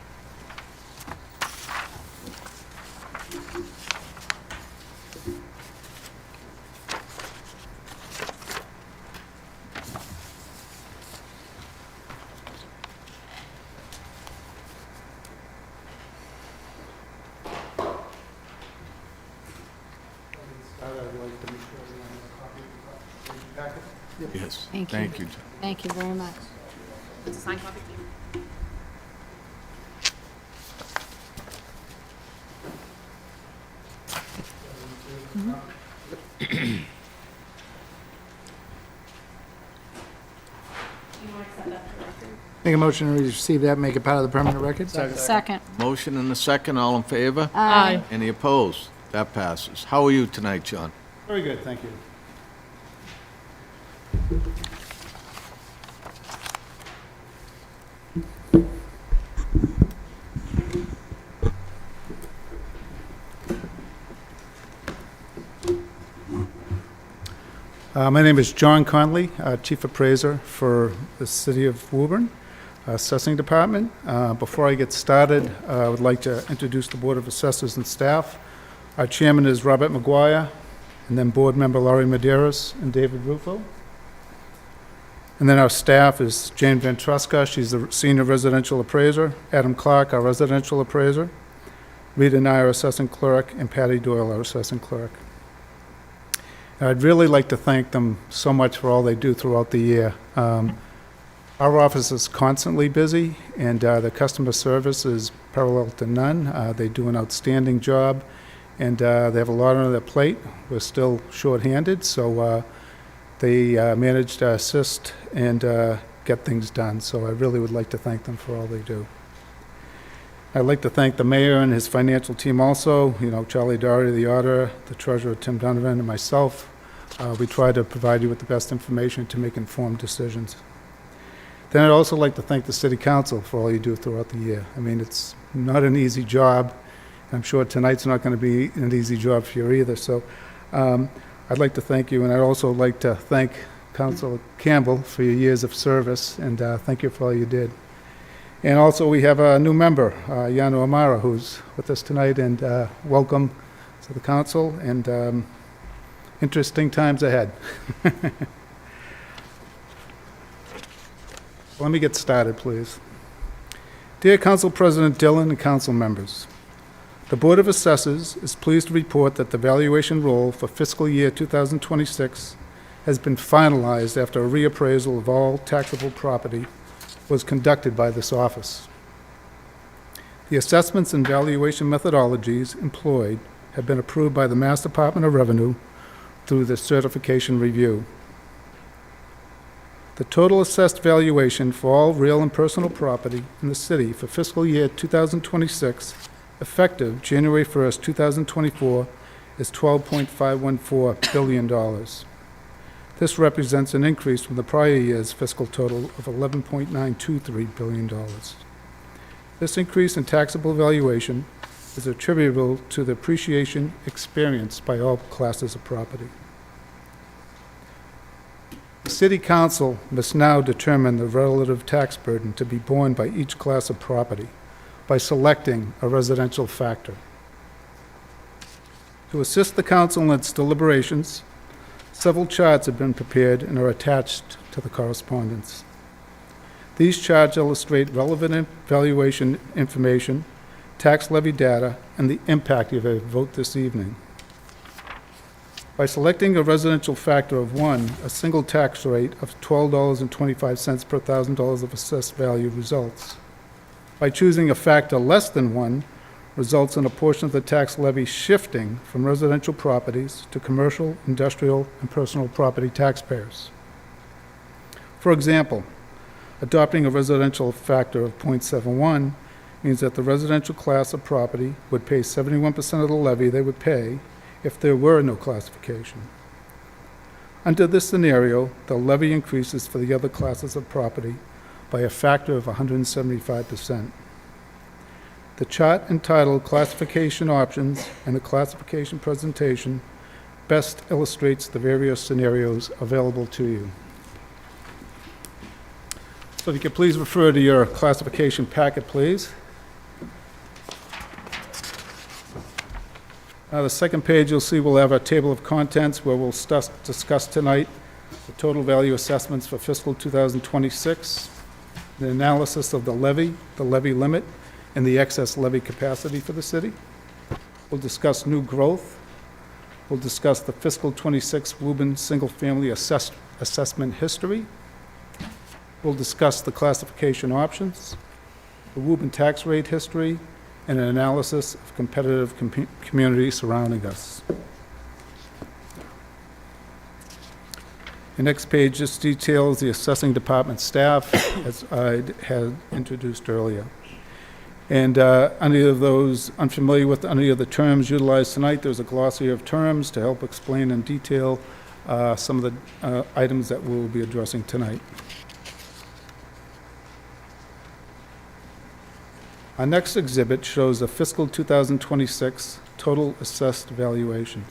Yes. Thank you. Thank you. Thank you very much. It's a signed copy, too. Make a motion to receive that, make it part of the permanent record? Second. Motion and a second, all in favor? Aye. Any opposed? That passes. How are you tonight, John? Very good, thank you. My name is John Conley, Chief Appraiser for the City of Woburn Assessing Department. Before I get started, I would like to introduce the Board of Assessors and staff. Our chairman is Robert McGuire, and then board member Laurie Medeiros and David Rufo. And then our staff is Jane Van Truska, she's the senior residential appraiser, Adam Clark, our residential appraiser, Rita and I, our assessing clerk, and Patty Doyle, our assessing clerk. I'd really like to thank them so much for all they do throughout the year. Our office is constantly busy, and the customer service is parallel to none. They do an outstanding job, and they have a lot on their plate. We're still shorthanded, so they manage to assist and get things done. So I really would like to thank them for all they do. I'd like to thank the mayor and his financial team also, Charlie Doherty, the auditor, the treasurer, Tim Donovan, and myself. We try to provide you with the best information to make informed decisions. Then I'd also like to thank the city council for all you do throughout the year. I mean, it's not an easy job. I'm sure tonight's not going to be an easy job for you either. So I'd like to thank you, and I'd also like to thank Councilor Campbell for your years of service, and thank you for all you did. And also we have a new member, Yano Amara, who's with us tonight, and welcome to the council, and interesting times ahead. Let me get started, please. Dear Council President Dillon and council members, the Board of Assessors is pleased to report that the valuation roll for fiscal year 2026 has been finalized after a reappraisal of all taxable property was conducted by this office. The assessments and valuation methodologies employed have been approved by the Mass Department of Revenue through the certification review. The total assessed valuation for all real and personal property in the city for fiscal year 2026, effective January 1st, 2024, is $12.514 billion. This represents an increase from the prior year's fiscal total of $11.923 billion. This increase in taxable valuation is attributable to the appreciation experienced by all classes of property. The City Council must now determine the relative tax burden to be borne by each class of property by selecting a residential factor. To assist the council in its deliberations, several charts have been prepared and are attached to the correspondence. These charts illustrate relevant valuation information, tax levy data, and the impact of a vote this evening. By selecting a residential factor of 1, a single tax rate of $12.25 per $1,000 of assessed value results. By choosing a factor less than 1, results in a portion of the tax levy shifting from residential properties to commercial, industrial, and personal property taxpayers. For example, adopting a residential factor of 0.71 means that the residential class of property would pay 71% of the levy they would pay if there were no classification. Under this scenario, the levy increases for the other classes of property by a factor of 175%. The chart entitled Classification Options and the classification presentation best illustrates the various scenarios available to you. So if you could please refer to your classification packet, please. The second page you'll see we'll have a table of contents where we'll discuss tonight the total value assessments for fiscal 2026, the analysis of the levy limit, and the excess levy capacity for the city. We'll discuss new growth. We'll discuss the fiscal 26 Woburn single-family assessment history. We'll discuss the classification options, the Woburn tax rate history, and an analysis of competitive communities surrounding us. The next page just details the assessing department staff, as I had introduced earlier. And any of those unfamiliar with any of the terms utilized tonight, there's a glossary of terms to help explain in detail some of the items that we'll be addressing tonight. Our next exhibit shows a fiscal 2026 total assessed valuation,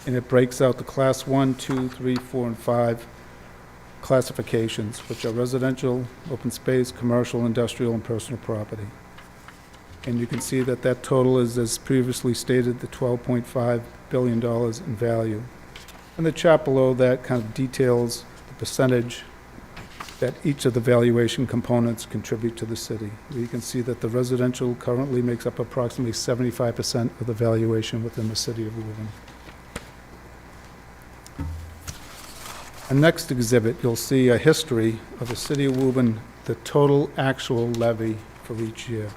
and it breaks out the class 1, 2, 3, 4, and 5 classifications, which are residential, open space, commercial, industrial, and personal property. And you can see that that total is, as previously stated, the $12.5 billion in value. And the chart below that kind of details the percentage that each of the valuation components contribute to the city. You can see that the residential currently makes up approximately 75% of the valuation within the city of Woburn. The next exhibit, you'll see a history of the city of Woburn, the total actual levy for each year.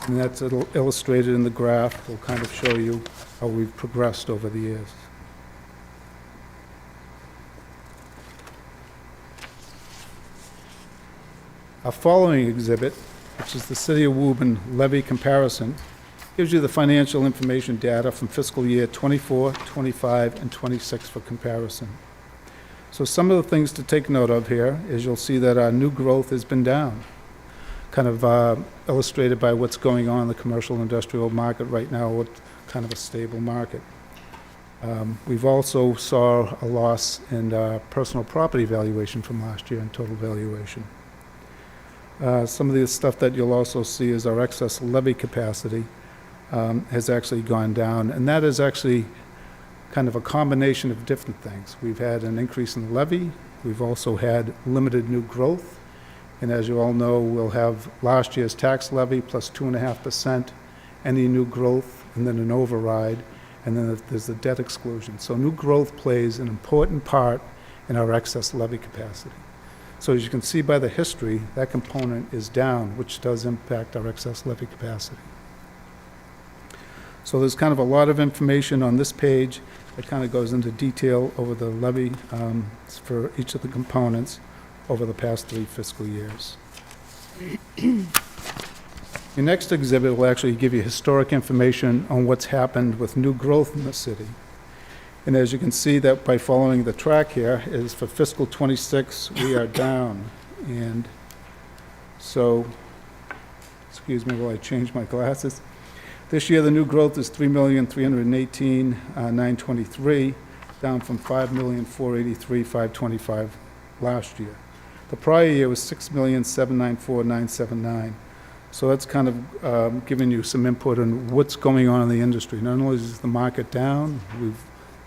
And that's illustrated in the graph. We'll kind of show you how we've progressed over the years. Our following exhibit, which is the City of Woburn levy comparison, gives you the financial information data from fiscal year 24, 25, and 26 for comparison. So some of the things to take note of here is you'll see that our new growth has been down, kind of illustrated by what's going on in the commercial industrial market right now with kind of a stable market. We've also saw a loss in personal property valuation from last year in total valuation. Some of the stuff that you'll also see is our excess levy capacity has actually gone down, and that is actually kind of a combination of different things. We've had an increase in the levy, we've also had limited new growth, and as you all know, we'll have last year's tax levy plus 2.5%, any new growth, and then an override, and then there's the debt exclusion. So new growth plays an important part in our excess levy capacity. So as you can see by the history, that component is down, which does impact our excess levy capacity. So there's kind of a lot of information on this page that kind of goes into detail over the levy for each of the components over the past 3 fiscal years. The next exhibit will actually give you historic information on what's happened with new growth in the city. And as you can see that by following the track here, is for fiscal '26, we are down. And so, excuse me while I change my glasses. This year, the new growth is $3,318,923, down from $5,483,525 last year. The prior year was $6,794,979. So that's kind of giving you some input on what's going on in the industry. Not only is the market down, we've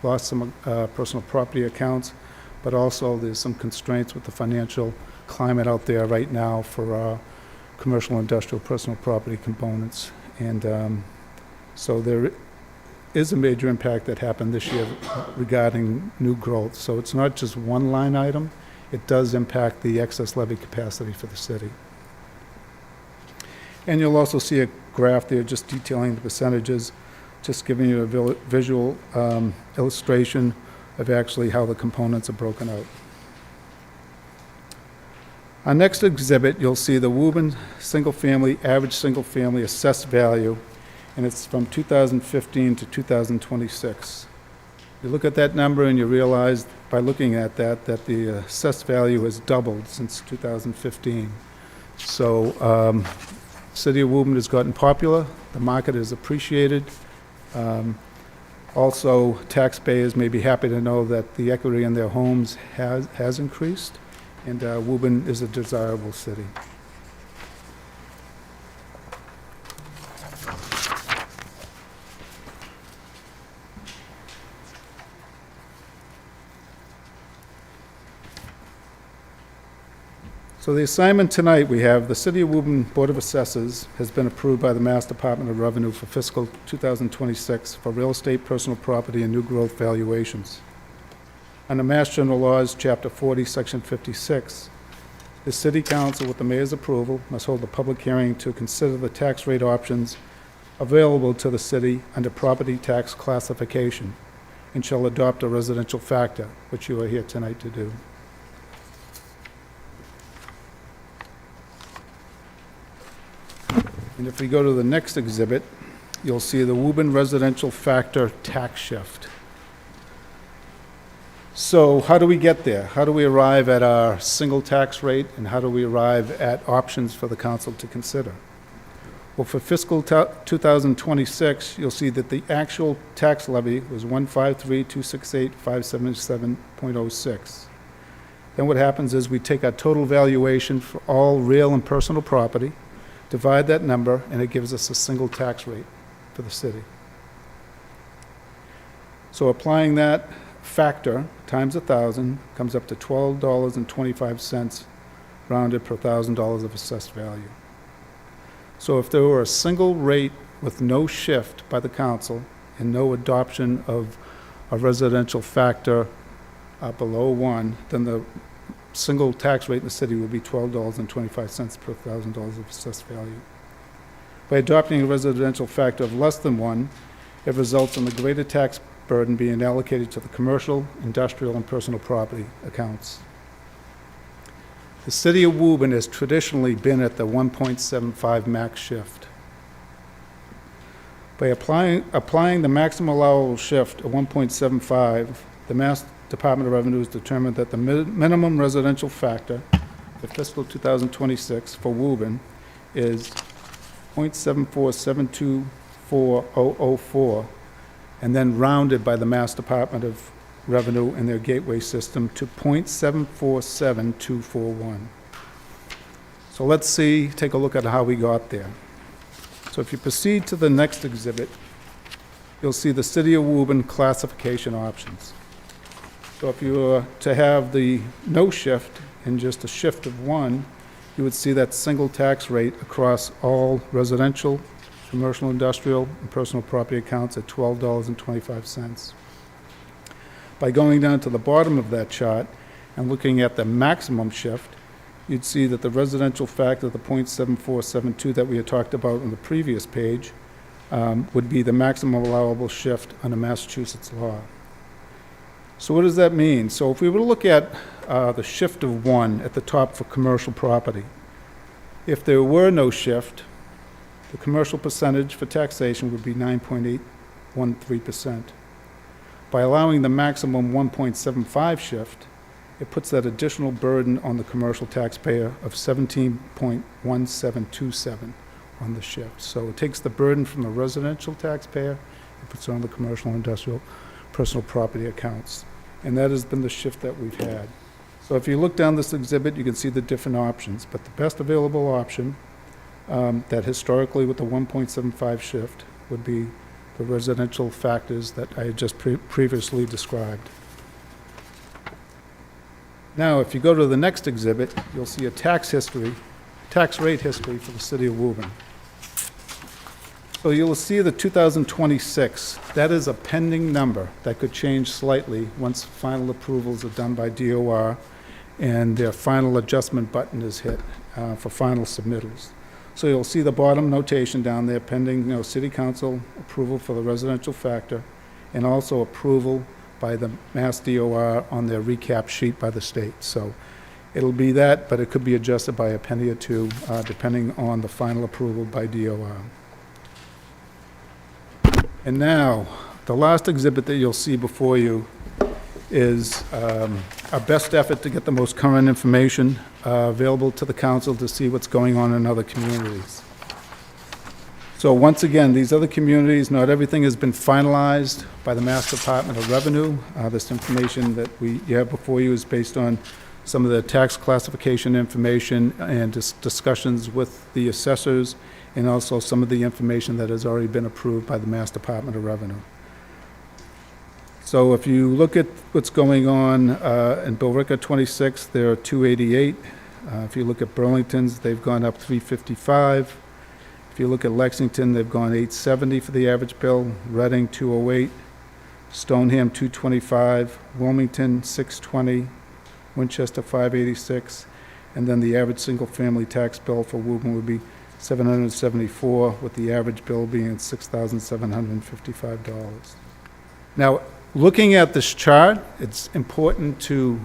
lost some personal property accounts, but also there's some constraints with the financial climate out there right now for commercial, industrial, personal property components. And so there is a major impact that happened this year regarding new growth. So it's not just one line item. It does impact the excess levy capacity for the city. And you'll also see a graph there just detailing the percentages, just giving you a visual illustration of actually how the components are broken out. Our next exhibit, you'll see the Woburn average single-family assessed value, and it's from 2015 to 2026. You look at that number and you realize by looking at that the assessed value has doubled since 2015. So City of Woburn has gotten popular, the market is appreciated. Also, taxpayers may be happy to know that the equity in their homes has increased, and Woburn is a desirable city. So the assignment tonight, we have the City of Woburn Board of Assessors has been approved by the Mass Department of Revenue for fiscal 2026 for real estate, personal property, and new growth valuations. Under Mass General Laws, Chapter 40, Section 56, the City Council, with the Mayor's approval, must hold a public hearing to consider the tax rate options available to the city under property tax classification and shall adopt a residential factor, which you are here tonight to do. And if we go to the next exhibit, you'll see the Woburn residential factor tax shift. So how do we get there? How do we arrive at our single tax rate, and how do we arrive at options for the council to consider? Well, for fiscal 2026, you'll see that the actual tax levy was $153,268,577.06. Then what happens is we take our total valuation for all real and personal property, divide that number, and it gives us a single tax rate for the city. So applying that factor times 1,000 comes up to $12.25 rounded per $1,000 of assessed value. So if there were a single rate with no shift by the council and no adoption of a residential factor below 1, then the single tax rate in the city would be $12.25 per $1,000 of assessed value. By adopting a residential factor of less than 1, it results in the greater tax burden being allocated to the commercial, industrial, and personal property accounts. The City of Woburn has traditionally been at the 1.75 max shift. By applying the maximum allowable shift of 1.75, the Mass Department of Revenue has determined that the minimum residential factor for fiscal 2026 for Woburn is 0.74724,004, and then rounded by the Mass Department of Revenue in their gateway system to 0.747241. So let's take a look at how we got there. So if you proceed to the next exhibit, you'll see the City of Woburn classification options. So if you were to have the no shift and just a shift of 1, you would see that single tax rate across all residential, commercial, industrial, and personal property accounts at $12.25. By going down to the bottom of that chart and looking at the maximum shift, you'd see that the residential factor, the 0.7472 that we had talked about on the previous page, would be the maximum allowable shift under Massachusetts law. So what does that mean? So if we were to look at the shift of 1 at the top for commercial property, if there were no shift, the commercial percentage for taxation would be 9.813%. By allowing the maximum 1.75 shift, it puts that additional burden on the commercial taxpayer of 17.1727 on the shift. So it takes the burden from the residential taxpayer and puts it on the commercial and industrial personal property accounts. And that has been the shift that we've had. So if you look down this exhibit, you can see the different options, but the best available option that historically with the 1.75 shift would be the residential factors that I had just previously described. Now, if you go to the next exhibit, you'll see a tax rate history for the city of Woburn. So you'll see the 2026, that is a pending number that could change slightly once final approvals are done by DOR and their final adjustment button is hit for final submittals. So you'll see the bottom notation down there pending, city council approval for the residential factor and also approval by the Mass DOR on their recap sheet by the state. So it'll be that, but it could be adjusted by a penny or two depending on the final approval by DOR. And now, the last exhibit that you'll see before you is our best effort to get the most current information available to the council to see what's going on in other communities. So once again, these other communities, not everything has been finalized by the Mass Department of Revenue. This information that you have before you is based on some of the tax classification information and discussions with the assessors, and also some of the information that has already been approved by the Mass Department of Revenue. So if you look at what's going on in Billerica 26, they're 288. If you look at Burlington's, they've gone up 355. If you look at Lexington, they've gone 870 for the average bill. Reading 208, Stoneham 225, Wilmington 620, Winchester 586, and then the average single-family tax bill for Woburn would be $774, with the average bill being $6,755. Now, looking at this chart, it's important to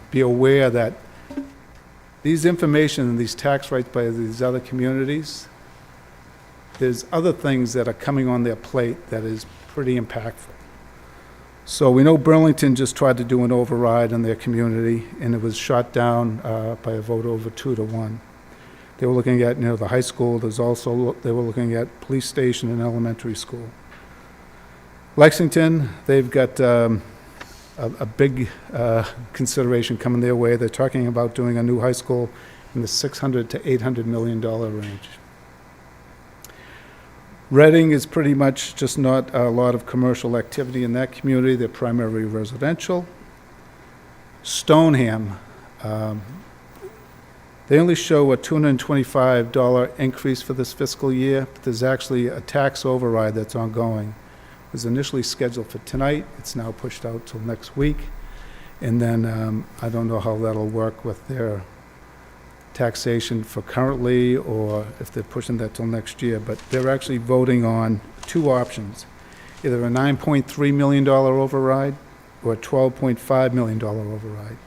be aware that these information and these tax rates by these other communities, there's other things that are coming on their plate that is pretty impactful. So we know Burlington just tried to do an override in their community, and it was shot down by a vote over 2-1. They were looking at, the high school. They were looking at police station and elementary school. Lexington, they've got a big consideration coming their way. They're talking about doing a new high school in the $600 to $800 million range. Reading is pretty much just not a lot of commercial activity in that community. They're primarily residential. Stoneham, they only show a $225 increase for this fiscal year, but there's actually a tax override that's ongoing. It was initially scheduled for tonight. It's now pushed out till next week. And then I don't know how that'll work with their taxation for currently, or if they're pushing that till next year, but they're actually voting on two options, either a $9.3 million override or a $12.5 million override.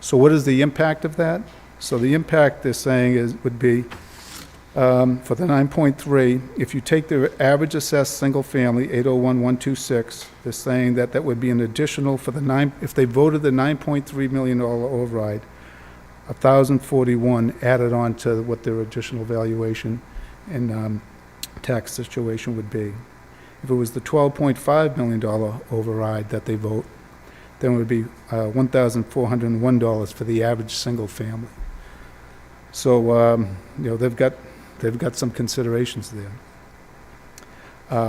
So what is the impact of that? So the impact they're saying would be for the 9.3, if you take the average assessed single family 801,126, they're saying that would be an additional for the if they voted the $9.3 million override, 1,041 added on to what their additional valuation and tax situation would be. If it was the $12.5 million override that they vote, then it would be $1,401 for the average single family. So they've got some considerations there.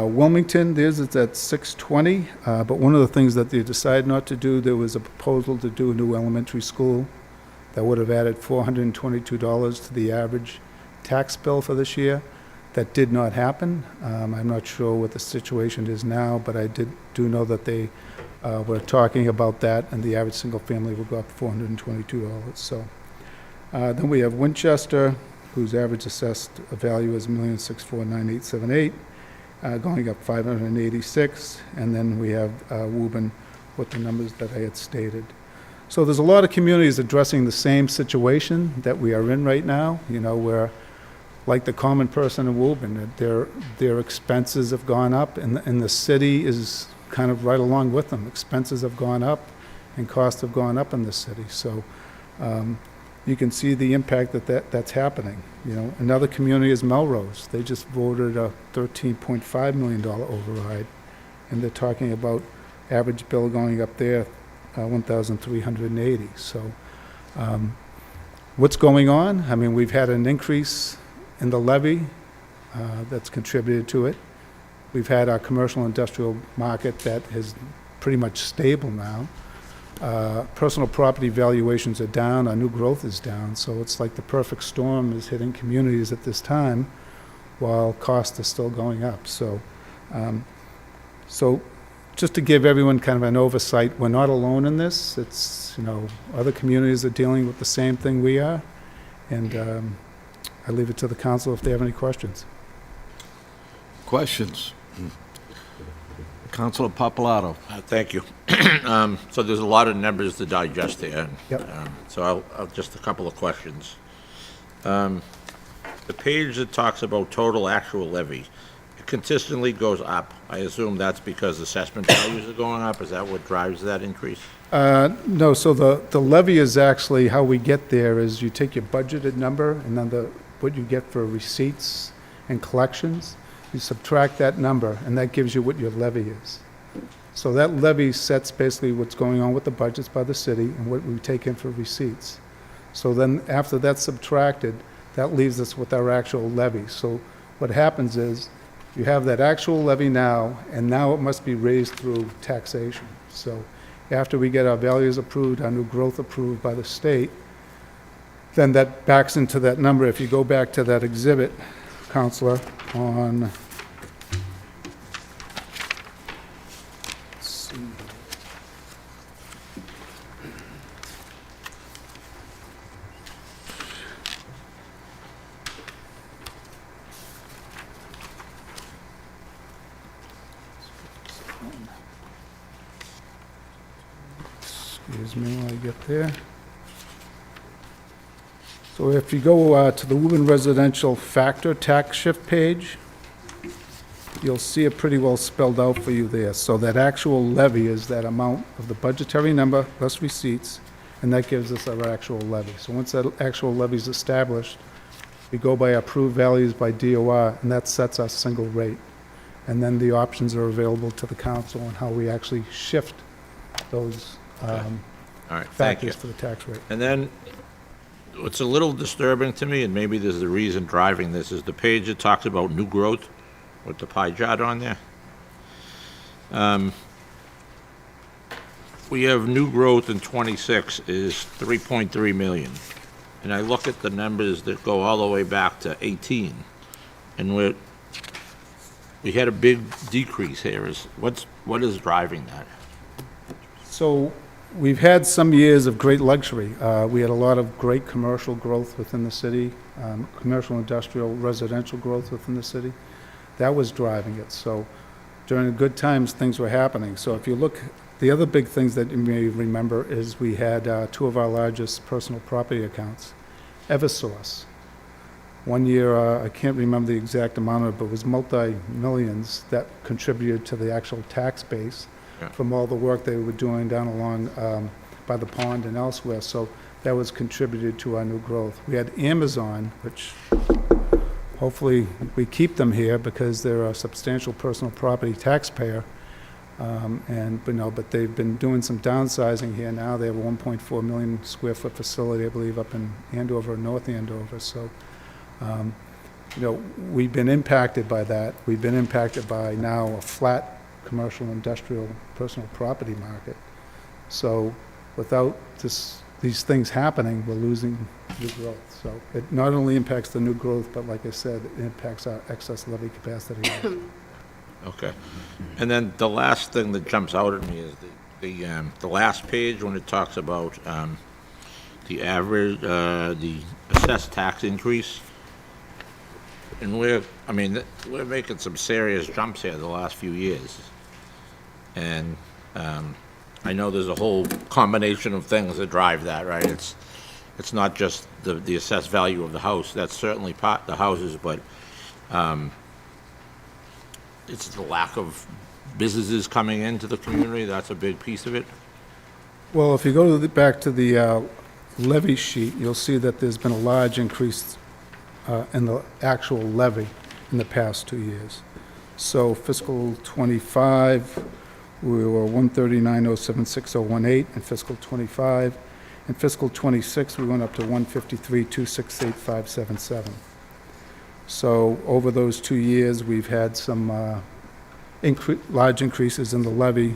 Wilmington, theirs is at 620, but one of the things that they decided not to do, there was a proposal to do a new elementary school that would have added $422 to the average tax bill for this year. That did not happen. I'm not sure what the situation is now, but I do know that they were talking about that, and the average single family will go up $422. So then we have Winchester, whose average assessed value is $1,649,878, going up $586, and then we have Woburn with the numbers that I had stated. So there's a lot of communities addressing the same situation that we are in right now, where, like the common person in Woburn, their expenses have gone up, and the city is kind of right along with them. Expenses have gone up and costs have gone up in this city. So you can see the impact that's happening. Another community is Melrose. They just voted a $13.5 million override, and they're talking about average bill going up there, $1,380. So what's going on? I mean, we've had an increase in the levy that's contributed to it. We've had our commercial industrial market that is pretty much stable now. Personal property valuations are down, our new growth is down, so it's like the perfect storm is hitting communities at this time while costs are still going up. So just to give everyone kind of an oversight, we're not alone in this. It's, other communities are dealing with the same thing we are, and I leave it to the council if they have any questions. Questions? Councilor Papalato. Thank you. So there's a lot of numbers to digest here. Yep. So I'll just a couple of questions. The page that talks about total actual levy, it consistently goes up. I assume that's because assessment values are going up. Is that what drives that increase? No, so the levy is actually, how we get there is you take your budgeted number and then what you get for receipts and collections, you subtract that number, and that gives you what your levy is. So that levy sets basically what's going on with the budgets by the city and what we take in for receipts. So then after that's subtracted, that leaves us with our actual levy. So what happens is you have that actual levy now, and now it must be raised through taxation. So after we get our values approved, our new growth approved by the state, then that backs into that number. If you go back to that exhibit, Counselor, on, let's see. Excuse me while I get there. So if you go to the Woburn Residential Factor Tax Shift page, you'll see it pretty well spelled out for you there. So that actual levy is that amount of the budgetary number plus receipts, and that gives us our actual levy. So once that actual levy is established, we go by approved values by DOR, and that sets our single rate. And then the options are available to the council on how we actually shift those All right, thank you. factors for the tax rate. And then, what's a little disturbing to me, and maybe there's the reason driving this, is the page that talks about new growth with the pie chart on there. We have new growth in '26 is 3.3 million. And I look at the numbers that go all the way back to 18, and we had a big decrease here. What is driving that? So we've had some years of great luxury. We had a lot of great commercial growth within the city, commercial, industrial, residential growth within the city. That was driving it. So during the good times, things were happening. So if you look, the other big things that you may remember is we had two of our largest personal property accounts, Eversource. One year, I can't remember the exact amount of it, but it was multi-millions that contributed to the actual tax base. Yeah. From all the work they were doing down along by the pond and elsewhere. So that was contributed to our new growth. We had Amazon, which hopefully we keep them here because they're a substantial personal property taxpayer. But they've been doing some downsizing here now. They have a 1.4 million square foot facility, I believe, up in Andover, North Andover. So, we've been impacted by that. We've been impacted by now a flat commercial, industrial, personal property market. So without these things happening, we're losing new growth. So it not only impacts the new growth, but like I said, it impacts our excess levy capacity. Okay. And then the last thing that jumps out at me is the last page when it talks about the average, the assessed tax increase. And we're making some serious jumps here the last few years. And I know there's a whole combination of things that drive that, right? It's not just the assessed value of the house. That's certainly the houses, but it's the lack of businesses coming into the community, that's a big piece of it. Well, if you go to back to the levy sheet, you'll see that there's been a large increase in the actual levy in the past 2 years. So fiscal '25, we were 139,076,018 in fiscal '25. In fiscal '26, we went up to 153,268,577. So over those 2 years, we've had some large increases in the levy.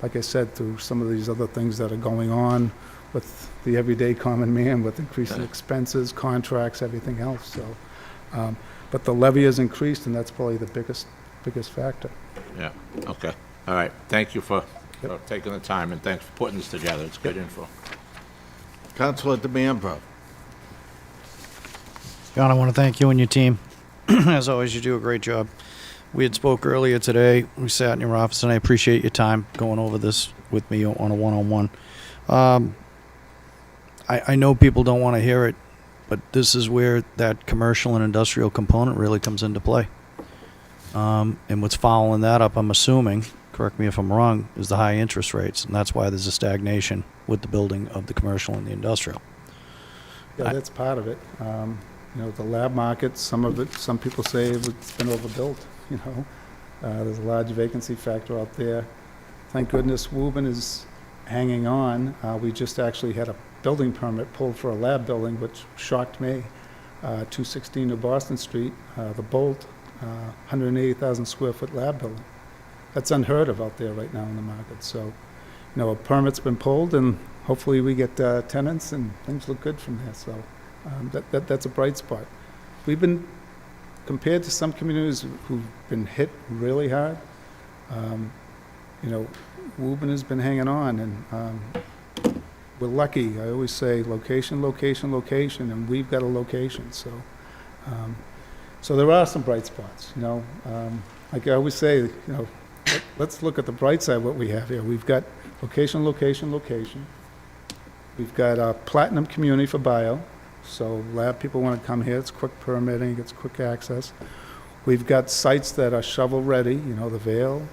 Like I said, through some of these other things that are going on with the everyday common man, with increasing expenses, contracts, everything else, so. But the levy has increased, and that's probably the biggest factor. Yeah, okay. All right, thank you for taking the time, and thanks for putting this together. It's good info. Councilor DeMambro. John, I want to thank you and your team. As always, you do a great job. We had spoke earlier today. We sat in your office, and I appreciate your time going over this with me on a one-on-one. I know people don't want to hear it, but this is where that commercial and industrial component really comes into play. And what's following that up, I'm assuming, correct me if I'm wrong, is the high interest rates, and that's why there's a stagnation with the building of the commercial and the industrial. Yeah, that's part of it. The lab market, some people say it's been overbuilt, There's a large vacancy factor out there. Thank goodness Woburn is hanging on. We just actually had a building permit pulled for a lab building, which shocked me. 216 New Boston Street, the Bolt, 180,000 square foot lab building. That's unheard of out there right now in the market. So, a permit's been pulled, and hopefully we get tenants, and things look good from there. So that's a bright spot. We've been, compared to some communities who've been hit really hard, Woburn has been hanging on, and we're lucky. I always say location, location, location, and we've got a location. So there are some bright spots, Like I always say, let's look at the bright side, what we have here. We've got location, location, location. We've got a platinum community for bio. So lab people want to come here. It's quick permitting, it's quick access. We've got sites that are shovel-ready, the Vale.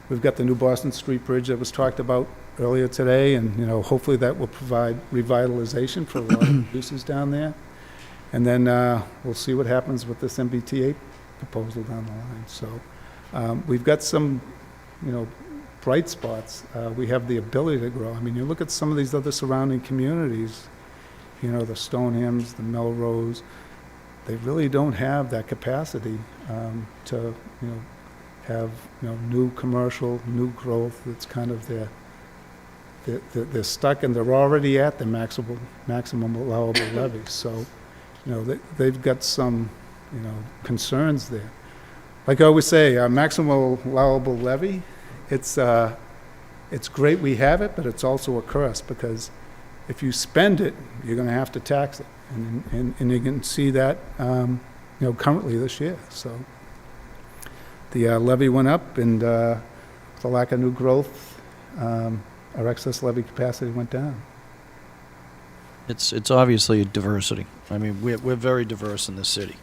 We've got the New Boston Street Bridge that was talked about earlier today, and, hopefully that will provide revitalization for a lot of uses down there. And then we'll see what happens with this MBTA proposal down the line. So we've got some, bright spots. We have the ability to grow. I mean, you look at some of these other surrounding communities, the Stonehams, the Melrose, they really don't have that capacity to, have, new commercial, new growth. It's kind of they're stuck, and they're already at the maximum allowable levy. So, they've got some, concerns there. Like I always say, our maximum allowable levy, it's great we have it, but it's also a curse, because if you spend it, you're going to have to tax it, and you can see that currently this year. So the levy went up, and the lack of new growth, our excess levy capacity went down. It's obviously diversity. I mean, we're very diverse in this city,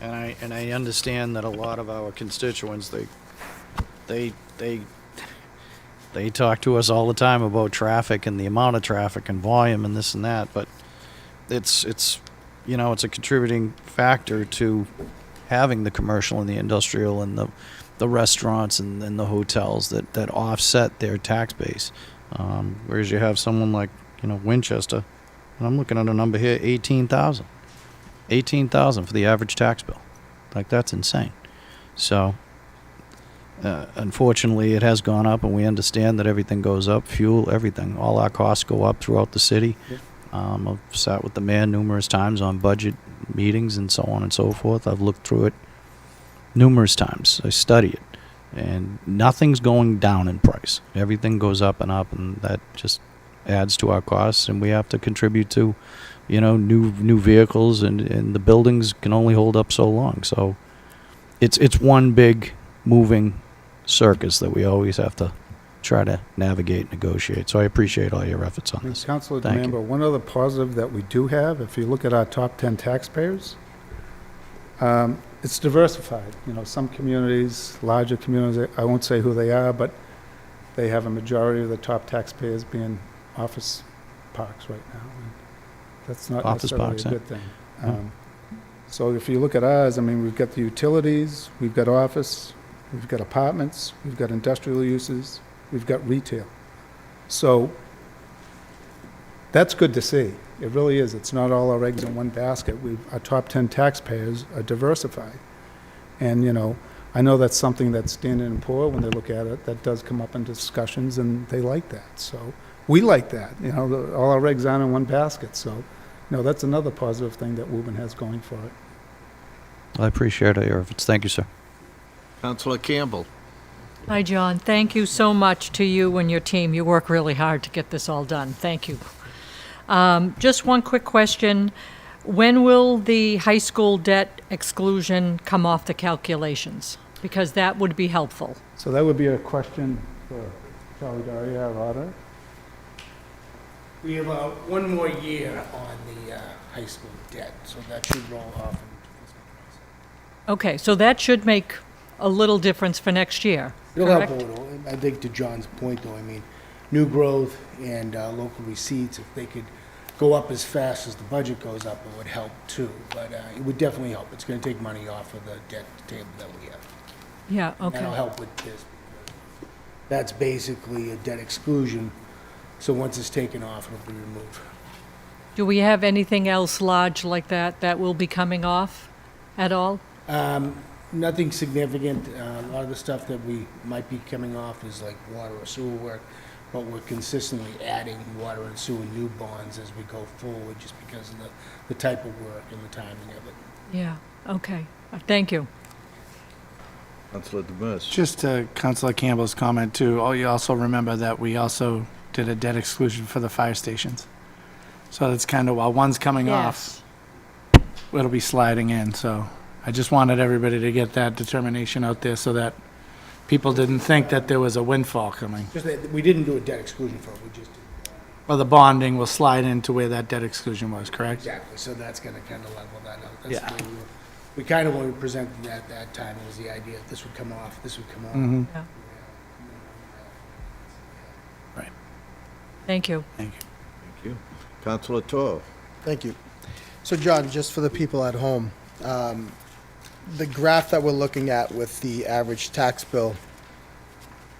and I understand that a lot of our constituents they talk to us all the time about traffic and the amount of traffic and volume and this and that, but it's a contributing factor to having the commercial and the industrial and the restaurants and the hotels that offset their tax base. Whereas you have someone like, Winchester, and I'm looking at a number here, 18,000. 18,000 for the average tax bill. Like, that's insane. So, unfortunately, it has gone up, and we understand that everything goes up, fuel, everything. All our costs go up throughout the city. Yep. I've sat with the mayor numerous times on budget meetings and so on and so forth. I've looked through it numerous times. I study it. And nothing's going down in price. Everything goes up, and that just adds to our costs, and we have to contribute to, new vehicles, and the buildings can only hold up so long. So it's one big moving circus that we always have to try to navigate, negotiate. So I appreciate all your efforts on this. Councilor Thank you. DeMambro, one other positive that we do have, if you look at our top 10 taxpayers, it's diversified. You know, some communities, larger communities, I won't say who they are, but they have a majority of the top taxpayers being office parks right now. And that's not Office necessarily parks, a huh? good thing. So if you look at ours, I mean, we've got the utilities, we've got office, we've got apartments, we've got industrial uses, we've got retail. So that's good to see. It really is. It's not all our eggs in one basket. Our top 10 taxpayers are diversified. And, you know, I know that's something that Standard & Poor, when they look at it, that does come up in discussions, and they like that. So we like that. You know, all our eggs aren't in one basket. So, you know, that's another positive thing that Woburn has going for it. I appreciate it, your efforts. Thank you, sir. Councilor Campbell. Hi, John. Thank you so much to you and your team. You work really hard to get this all done. Thank you. Just one quick question. When will the high school debt exclusion come off the calculations? Because that would be helpful. So that would be a question for Charlie Daria, our auditor. We have one more year on the high school debt, so that should roll off in fiscal Okay, so that should make a little difference for next year, It'll help a correct? little. I think to John's point, though, I mean, new growth and local receipts, if they could go up as fast as the budget goes up, it would help too. But it would definitely help. It's going to take money off of the debt table that we have. Yeah, And that'll okay. help with this. That's basically a debt exclusion, so once it's taken off, it'll be removed. Do we have anything else large like that that will be coming off at all? Nothing significant. A lot of the stuff that we might be coming off is like water or sewer work, but we're consistently adding water and sewer new bonds as we go forward, just because of the type of work and the timing of it. Yeah, okay. Thank you. Councilor Demers. Just to Councilor Campbell's comment too, you also remember that we also did a debt exclusion for the fire stations. So that's kind of, while one's coming off, it'll be sliding in, so I just wanted everybody to get that determination out there so that people didn't think that there was a windfall coming. Just that we didn't do a debt exclusion for it, we just did. Well, the bonding will slide into where that debt exclusion was, correct? Exactly, so that's gonna kind of level that out. That's Yeah. the way we kind of, when we presented that at that time, was the idea that this would come off, this would come off. Mhm. Yeah. Thank you. Thank you. Thank you. Councilor Toro. Thank you. So John, just for the people at home, the graph that we're looking at with the average tax bill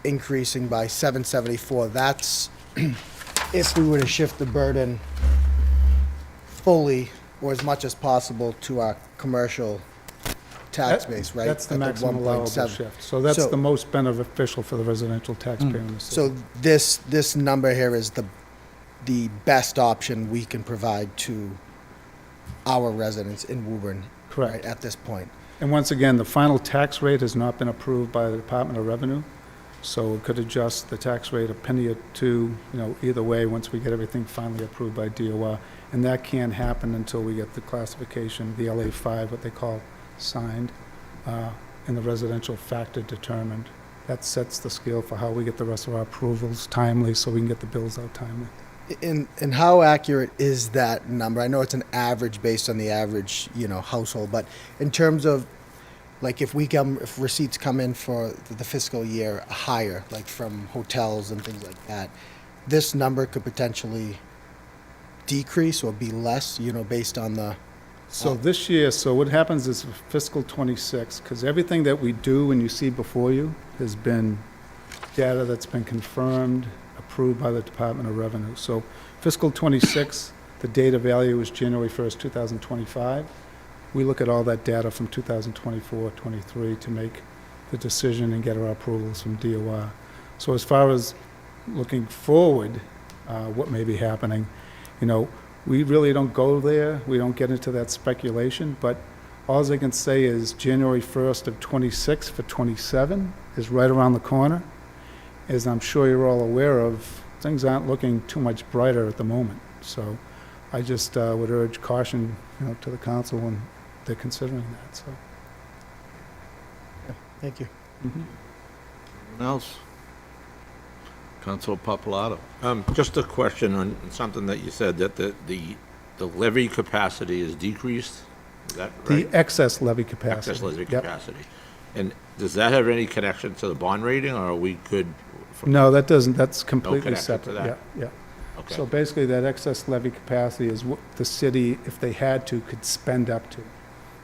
increasing by $774, that's if we were to shift the burden fully or as much as possible to our commercial tax base, right? That's the At maximum allowable 1.7. shift. So that's So- the most beneficial for the residential taxpayer in the city. So this number here is the best option we can provide to our residents in Woburn, right, Correct. at this point. And once again, the final tax rate has not been approved by the Department of Revenue, so it could adjust the tax rate a penny or two, you know, either way, once we get everything finally approved by DOR. And that can't happen until we get the classification, the LA5, what they call, signed, and the residential factor determined. That sets the scale for how we get the rest of our approvals timely, so we can get the bills out timely. And how accurate is that number? I know it's an average based on the average, household, but in terms of, like, if receipts come in for the fiscal year higher, like from hotels and things like that, this number could potentially decrease or be less, based on the... So this year, so what happens is fiscal '26, because everything that we do and you see before you has been data that's been confirmed, approved by the Department of Revenue. So fiscal '26, the data value is January 1st, 2025. We look at all that data from 2024, 23 to make the decision and get our approvals from DOR. So as far as looking forward, what may be happening, we really don't go there. We don't get into that speculation, but all I can say is January 1st of '26 for '27 is right around the corner. As I'm sure you're all aware of, things aren't looking too much brighter at the moment. So I just would urge caution, to the council when they're considering that, so. Thank you. Anyone else? Councilor Papalato. Just a question on something that you said, that the levy capacity is decreased. Is that The right? excess levy capacity. Excess levy Yep. capacity. And does that have any connection to the bond rating, or are we good? from- No, that doesn't, that's completely connection to separate. that? Yeah, yeah. Okay. So basically, that excess levy capacity is what the city, if they had to, could spend up to.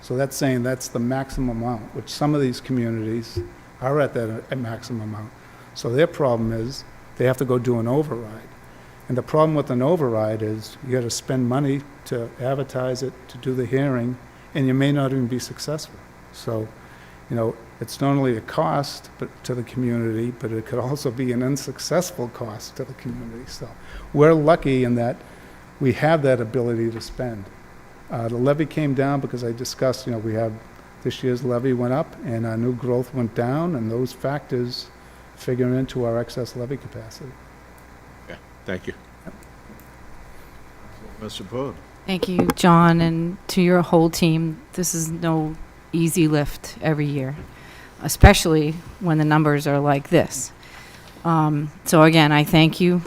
So that's saying that's the maximum amount, which some of these communities are at that maximum amount. So their problem is, they have to go do an override. And the problem with an override is, you gotta spend money to advertise it, to do the hearing, and you may not even be successful. So, it's not only a cost to the community, but it could also be an unsuccessful cost to the community. So we're lucky in that we have that ability to spend. The levy came down because I discussed, we have, this year's levy went up and our new growth went down, and those factors figure into our excess levy capacity. Okay, thank you. Mr. Bode. Thank you, John, and to your whole team. This is no easy lift every year, especially when the numbers are like this. So again, I thank you.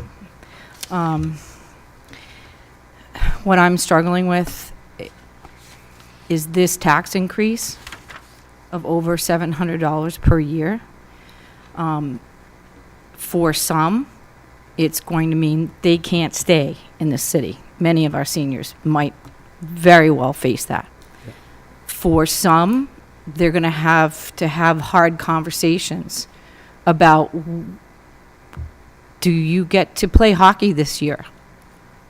What I'm struggling with is this tax increase of over $700 per year. For some, it's going to mean they can't stay in the city. Many of our seniors might very well face that. For some, they're going to have hard conversations about, do you get to play hockey this year?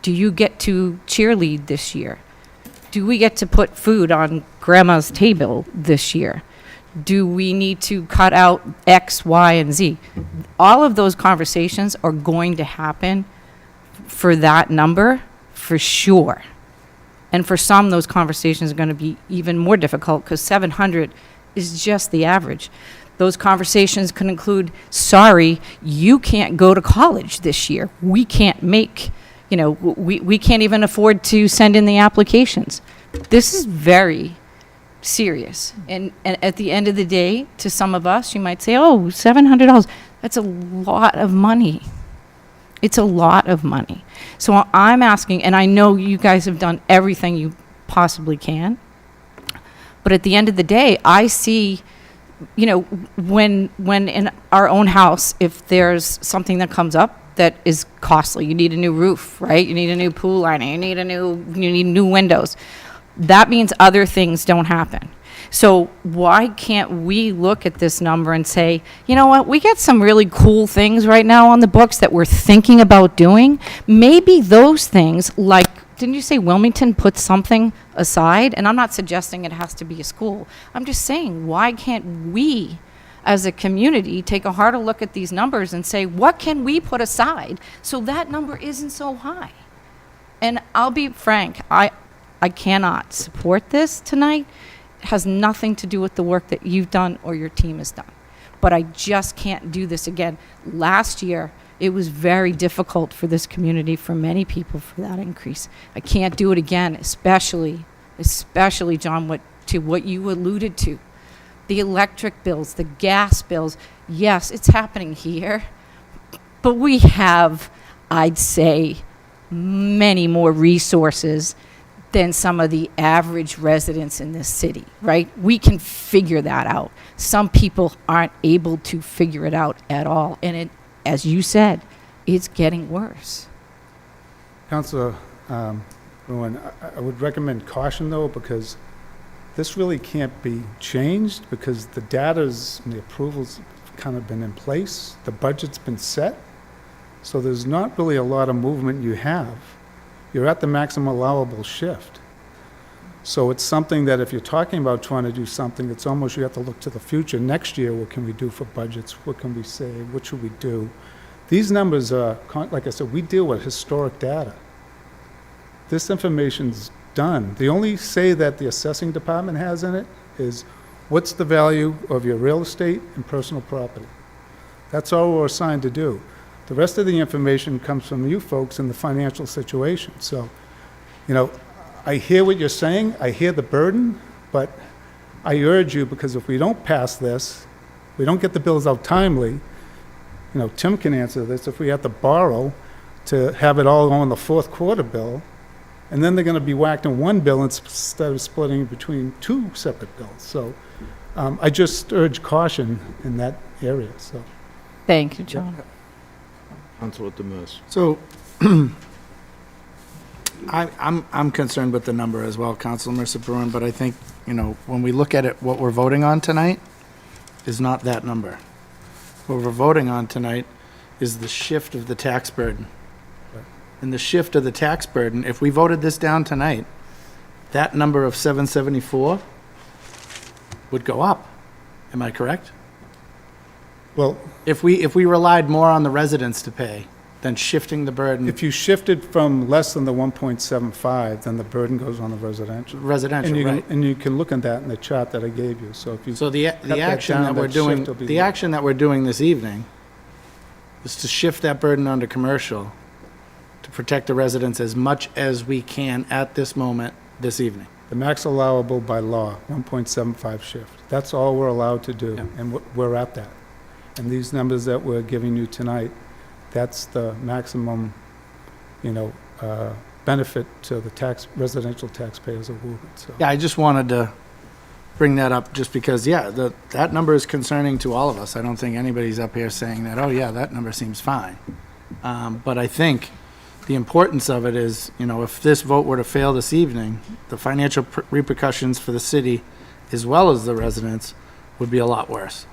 Do you get to cheerlead this year? Do we get to put food on grandma's table this year? Do we need to cut out X, Y, and Z? All of those conversations are going to happen for that number, for sure. And for some, those conversations are going to be even more difficult because 700 is just the average. Those conversations can include, sorry, you can't go to college this year. We can't make, we can't even afford to send in the applications. This is very serious. And at the end of the day, to some of us, you might say, oh, $700, that's a lot of money. It's a lot of money. So I'm asking, and I know you guys have done everything you possibly can, but at the end of the day, I see, when in our own house, if there's something that comes up that is costly, you need a new roof, right? You need a new pool lining, you need new windows. That means other things don't happen. So why can't we look at this number and say, you know what, we got some really cool things right now on the books that we're thinking about doing. Maybe those things, like, didn't you say Wilmington put something aside? And I'm not suggesting it has to be a school. I'm just saying, why can't we, as a community, take a harder look at these numbers and say, what can we put aside so that number isn't so high? And I'll be frank, I cannot support this tonight. It has nothing to do with the work that you've done or your team has done. But I just can't do this again. Last year, it was very difficult for this community, for many people, for that increase. I can't do it again, especially, John, what you alluded to. The electric bills, the gas bills. Yes, it's happening here. But we have, I'd say, many more resources than some of the average residents in this city, right? We can figure that out. Some people aren't able to figure it out at all. And it, as you said, it's getting worse. Councilor Ruin, I would recommend caution, though, because this really can't be changed because the data's and the approvals kind of been in place. The budget's been set. So there's not really a lot of movement you have. You're at the maximum allowable shift. So it's something that if you're talking about trying to do something, it's almost you have to look to the future. Next year, what can we do for budgets? What can we save? What should we do? These numbers are, like I said, we deal with historic data. This information's done. The only say that the assessing department has in it is what's the value of your real estate and personal property. That's all we're assigned to do. The rest of the information comes from you folks in the financial situation. So, I hear what you're saying, I hear the burden, but I urge you, because if we don't pass this, we don't get the bills out timely, Tim can answer this, if we have to borrow to have it all on the fourth quarter bill, and then they're gonna be whacked in one bill instead of splitting between two separate bills. So, I just urge caution in that area, so. Thank you, John. Councilor Demers. So, I'm concerned with the number as well, Councilor Mercer Bruin, but I think, when we look at it, what we're voting on tonight is not that number. What we're voting on tonight is the shift of the tax burden. And the shift of the tax burden, if we voted this down tonight, that number of 774 would go up. Am I correct? Well, If we relied more on the residents to pay than shifting the burden, if you shifted from less than the 1.75, then the burden goes on the residential. residential, And you right? can, and you can look at that in the chart that I gave you, so if you. So the that action down, that we're that doing, shift will be the low. action that we're doing this evening is to shift that burden onto commercial to protect the residents as much as we can at this moment, this evening. The max allowable by law, 1.75 shift. That's all we're allowed to do, Yeah. and we're at that. And these numbers that we're giving you tonight, that's the maximum, benefit to the residential taxpayers of Woburn, so. Yeah, I just wanted to bring that up just because, that number is concerning to all of us. I don't think anybody's up here saying that, oh yeah, that number seems fine. But I think the importance of it is, if this vote were to fail this evening, the financial repercussions for the city as well as the residents would be a lot worse.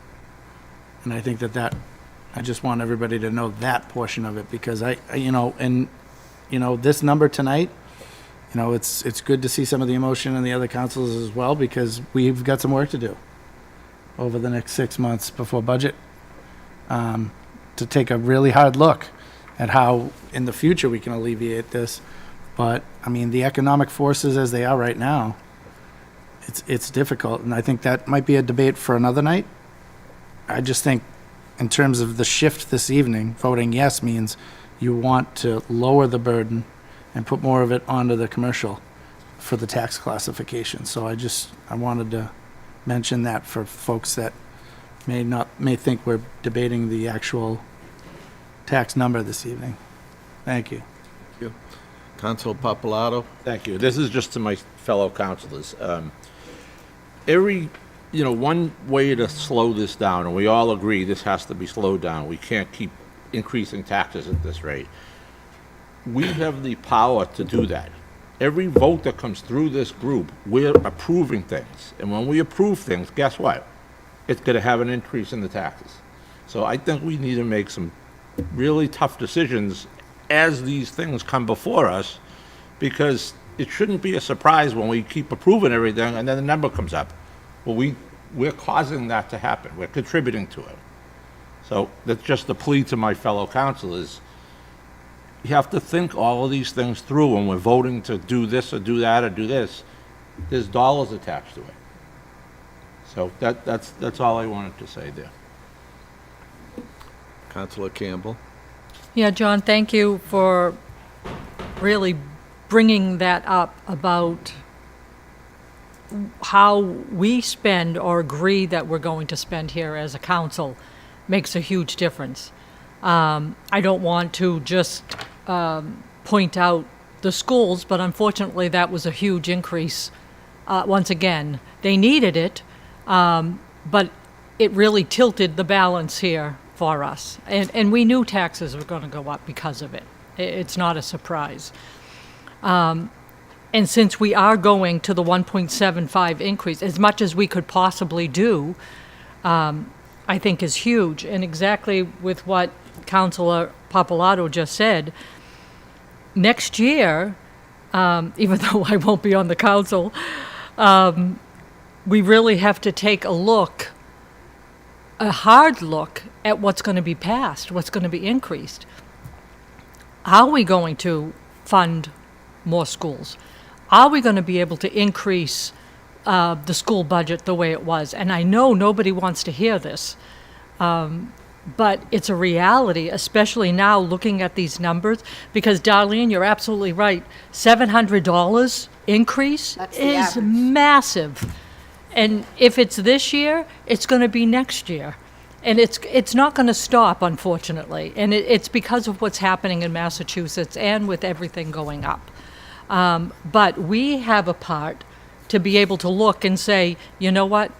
And I think I just want everybody to know that portion of it because this number tonight, it's good to see some of the emotion in the other councils as well because we've got some work to do over the next 6 months before budget to take a really hard look at how in the future we can alleviate this. But, the economic forces as they are right now, it's difficult. And I think that might be a debate for another night. I just think in terms of the shift this evening, voting yes means you want to lower the burden and put more of it onto the commercial for the tax classification. So I wanted to mention that for folks that may think we're debating the actual tax number this evening. Thank you. Councilor Papalato. Thank you. This is just to my fellow councilors. One way to slow this down, and we all agree this has to be slowed down. We can't keep increasing taxes at this rate. We have the power to do that. Every vote that comes through this group, we're approving things. And when we approve things, guess what? It's going to have an increase in the taxes. So I think we need to make some really tough decisions as these things come before us, because it shouldn't be a surprise when we keep approving everything and then the number comes up. Well, we're causing that to happen. We're contributing to it. So that's just a plea to my fellow councilors. You have to think all of these things through when we're voting to do this or do that or do this. There's dollars attached to it. So that's all I wanted to say there. Councilor Campbell. Yeah, John, thank you for really bringing that up about how we spend or agree that we're going to spend here as a council makes a huge difference. I don't want to just point out the schools, but unfortunately that was a huge increase. Once again, they needed it, but it really tilted the balance here for us. And we knew taxes were going to go up because of it. It's not a surprise. And since we are going to the 1.75 increase, as much as we could possibly do, I think is huge. And exactly with what Councilor Papalato just said, next year, even though I won't be on the council, we really have to take a hard look at what's going to be passed, what's going to be increased. How are we going to fund more schools? Are we going to be able to increase the school budget the way it was? And I know nobody wants to hear this, but it's a reality, especially now looking at these numbers, because Darlene, you're absolutely right. $700 increase is massive. And if it's this year, it's going to be next year. And it's not going to stop, unfortunately. And it's because of what's happening in Massachusetts and with everything going up. But we have a part to be able to look and say, you know what?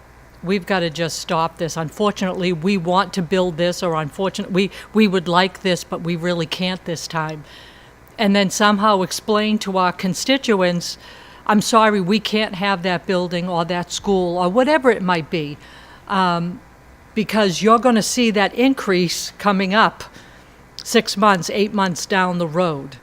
We've got to just stop this. Unfortunately, we want to build this, or unfortunately, we would like this, but we really can't this time. And then somehow explain to our constituents, I'm sorry, we can't have that building or that school or whatever it might be, because you're going to see that increase coming up 6 months, 8 months down the road.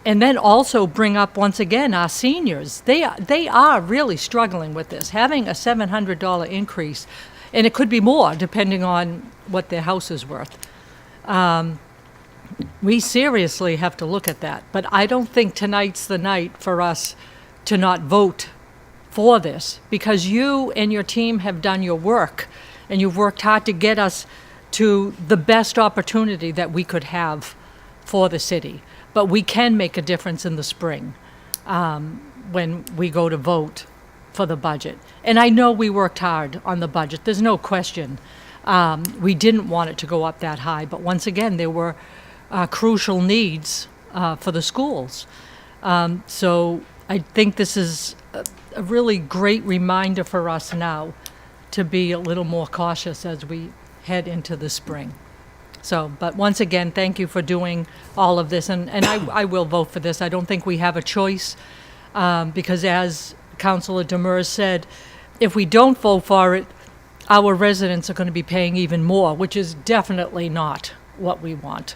And then also bring up, once again, our seniors. They are really struggling with this. Having a $700 increase, and it could be more depending on what their house is worth. We seriously have to look at that. But I don't think tonight's the night for us to not vote for this, because you and your team have done your work, and you've worked hard to get us to the best opportunity that we could have for the city. But we can make a difference in the spring when we go to vote for the budget. And I know we worked hard on the budget. There's no question. We didn't want it to go up that high. But once again, there were crucial needs for the schools. So I think this is a really great reminder for us now to be a little more cautious as we head into the spring. So, but once again, thank you for doing all of this, and I will vote for this. I don't think we have a choice, because as Councilor Demers said, if we don't vote for it, our residents are going to be paying even more, which is definitely not what we want.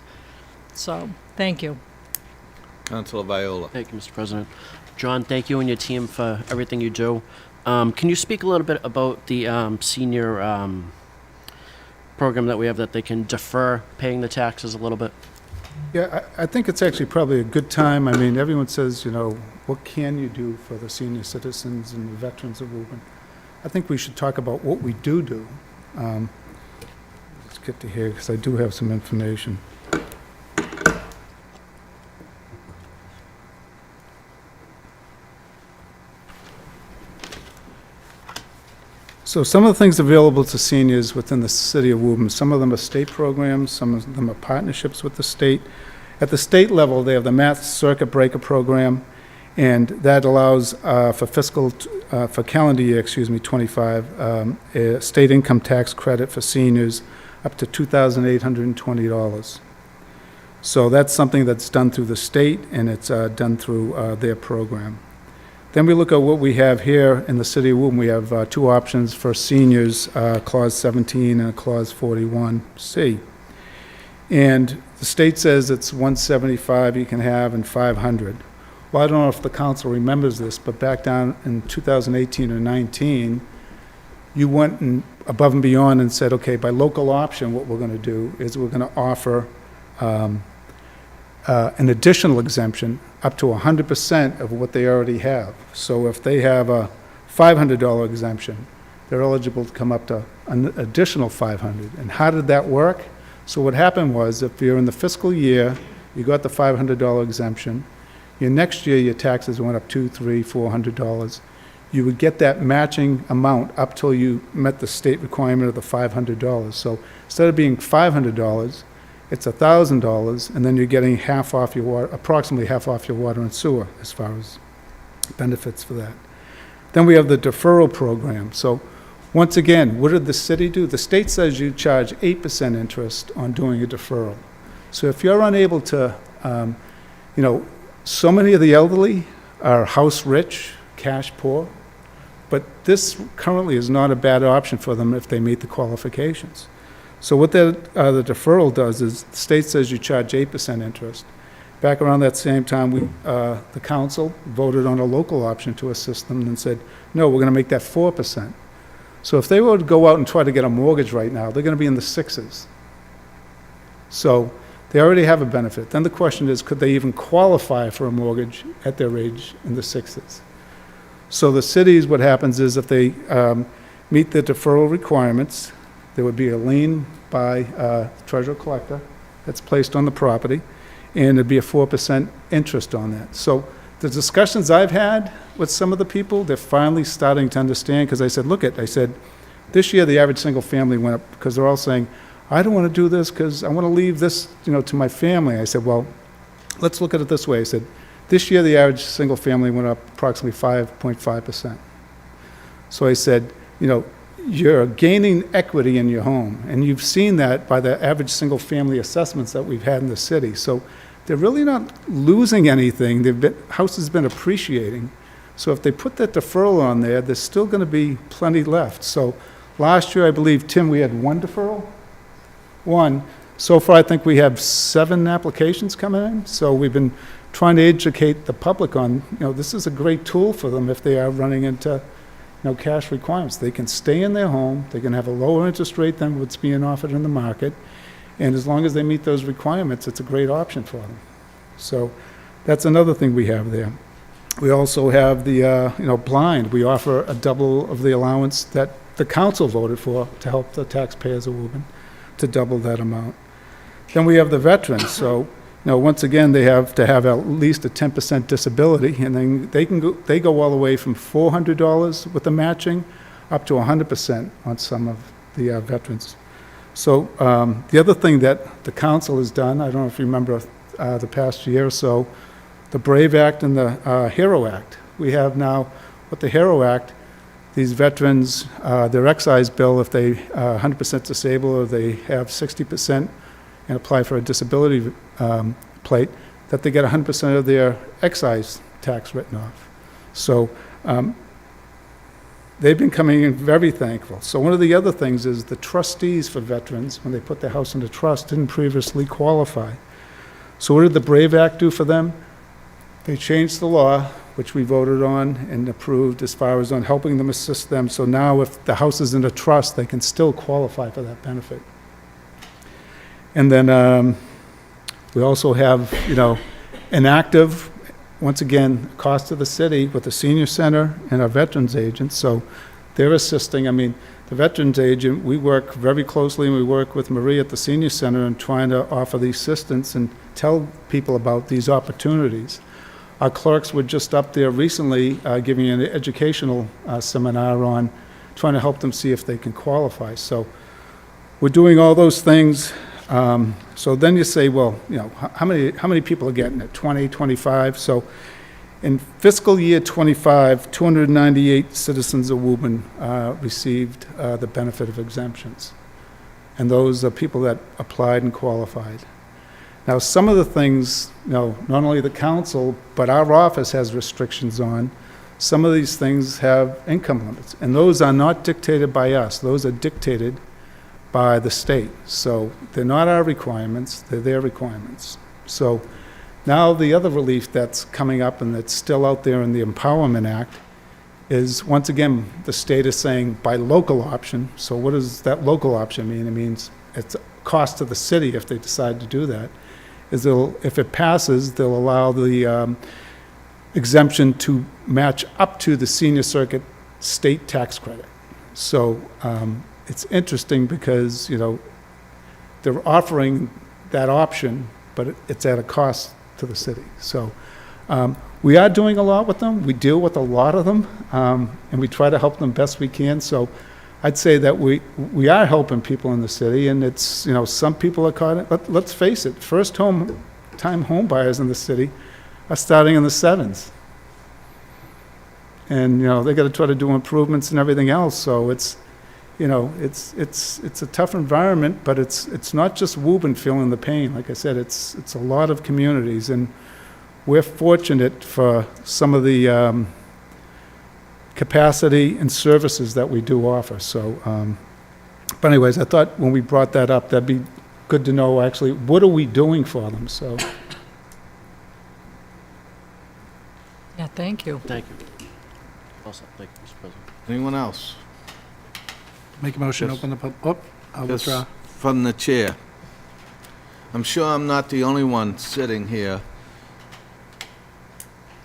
So, thank you. Councilor Viola. Thank you, Mr. President. John, thank you and your team for everything you do. Can you speak a little bit about the senior program that we have, that they can defer paying the taxes a little bit? Yeah, I think it's actually probably a good time. I mean, everyone says, you know, what can you do for the senior citizens and the veterans of Woburn? I think we should talk about what we do. Let's get to here, because I do have some information. So some of the things available to seniors within the city of Woburn, some of them are state programs, some of them are partnerships with the state. At the state level, they have the Math Circuit Breaker program, and that allows for calendar year, 25, a state income tax credit for seniors up to $2,820. So that's something that's done through the state, and it's done through their program. Then we look at what we have here in the city of Woburn. We have two options for seniors, Clause 17 and Clause 41C. And the state says it's $175 you can have and $500. Well, I don't know if the council remembers this, but back down in 2018 or 19, you went above and beyond and said, okay, by local option, what we're going to do is we're going to offer an additional exemption up to 100% of what they already have. So if they have a $500 exemption, they're eligible to come up to an additional $500. And how did that work? So what happened was, if you're in the fiscal year, you got the $500 exemption, your next year your taxes went up $200, $300, $400, you would get that matching amount up till you met the state requirement of the $500. So instead of being $500, it's $1,000, and then you're getting half off your water, approximately half off your water and sewer as far as benefits for that. Then we have the deferral program. So once again, what did the city do? The state says you charge 8% interest on doing a deferral. So if you're unable to, so many of the elderly are house rich, cash poor, but this currently is not a bad option for them if they meet the qualifications. So what the deferral does is, the state says you charge 8% interest. Back around that same time, the council voted on a local option to assist them and said, no, we're going to make that 4%. So if they were to go out and try to get a mortgage right now, they're going to be in the sixes. So they already have a benefit. Then the question is, could they even qualify for a mortgage at their age in the sixes? So the cities, what happens is, if they meet the deferral requirements, there would be a lien by treasurer collector that's placed on the property, and it'd be a 4% interest on that. So the discussions I've had with some of the people, they're finally starting to understand, because I said, this year the average single family went up, because they're all saying, I don't want to do this because I want to leave this, to my family. I said, well, let's look at it this way. I said, This year, the average single family went up approximately 5.5%. So I said, you know, you're gaining equity in your home, and you've seen that by the average single family assessments that we've had in the city. So they're really not losing anything. House has been appreciating. So if they put that deferral on there, there's still going to be plenty left. So last year, I believe, Tim, we had one deferral? One. So far, I think we have 7 applications coming in. So we've been trying to educate the public on, you know, this is a great tool for them if they are running into, you know, cash requirements. They can stay in their home, they can have a lower interest rate than what's being offered in the market, and as long as they meet those requirements, it's a great option for them. So that's another thing we have there. We also have the, you know, blind. We offer a double of the allowance that the council voted for to help the taxpayers of Woburn, to double that amount. Then we have the veterans. So, you know, once again, they have to have at least a 10% disability, and then they go all the way from $400 with the matching up to 100% on some of the veterans. So the other thing that the council has done, I don't know if you remember the past year or so, the BRAVE Act and the HERO Act. We have now, with the HERO Act, these veterans, their excise bill, if they are 100% disabled or they have 60% and apply for a disability plate, that they get 100% of their excise tax written off. So they've been coming in very thankful. So one of the other things is the trustees for veterans, when they put their house into trust, didn't previously qualify. So what did the BRAVE Act do for them? They changed the law, which we voted on and approved as far as on helping them, assist them. So now if the house is in a trust, they can still qualify for that benefit. And then we also have, you know, an active, once again, cost to the city with the senior center and our veterans agent. So they're assisting. I mean, the veterans agent, we work very closely, and we work with Marie at the senior center and trying to offer the assistance and tell people about these opportunities. Our clerks were just up there recently giving an educational seminar on trying to help them see if they can qualify. So we're doing all those things. So then you say, well, you know, how many people are getting it? 20, 25? So in fiscal year 25, 298 citizens of Woburn received the benefit of exemptions. And those are people that applied and qualified. Now, some of the things, you know, not only the council, but our office has restrictions on. Some of these things have income limits, and those are not dictated by us. Those are dictated by the state. So they're not our requirements, they're their requirements. So now the other relief that's coming up and that's still out there in the Empowerment Act is, once again, the state is saying by local option. So what does that local option mean? It means it's a cost to the city if they decide to do that. Is if it passes, they'll allow the exemption to match up to the senior circuit state tax credit. So it's interesting because, you know, they're offering that option, but it's at a cost to the city. So we are doing a lot with them. We deal with a lot of them, and we try to help them best we can. So I'd say that we are helping people in the city, and it's, you know, some people are caught. Let's face it, first-time home buyers in the city are starting in the 7s. And, you know, they got to try to do improvements and everything else. So it's, you know, it's a tough environment, but it's not just Woburn feeling the pain. Like I said, it's a lot of communities, and we're fortunate for some of the capacity and services that we do offer. So, but anyways, I thought when we brought that up, that'd be good to know actually what are we doing for them. So, Yeah, thank you. Thank you. Also, thank you, Mr. President. Anyone else? Make a motion, Yes. open the, I'll Just withdraw. from the chair. I'm sure I'm not the only one sitting here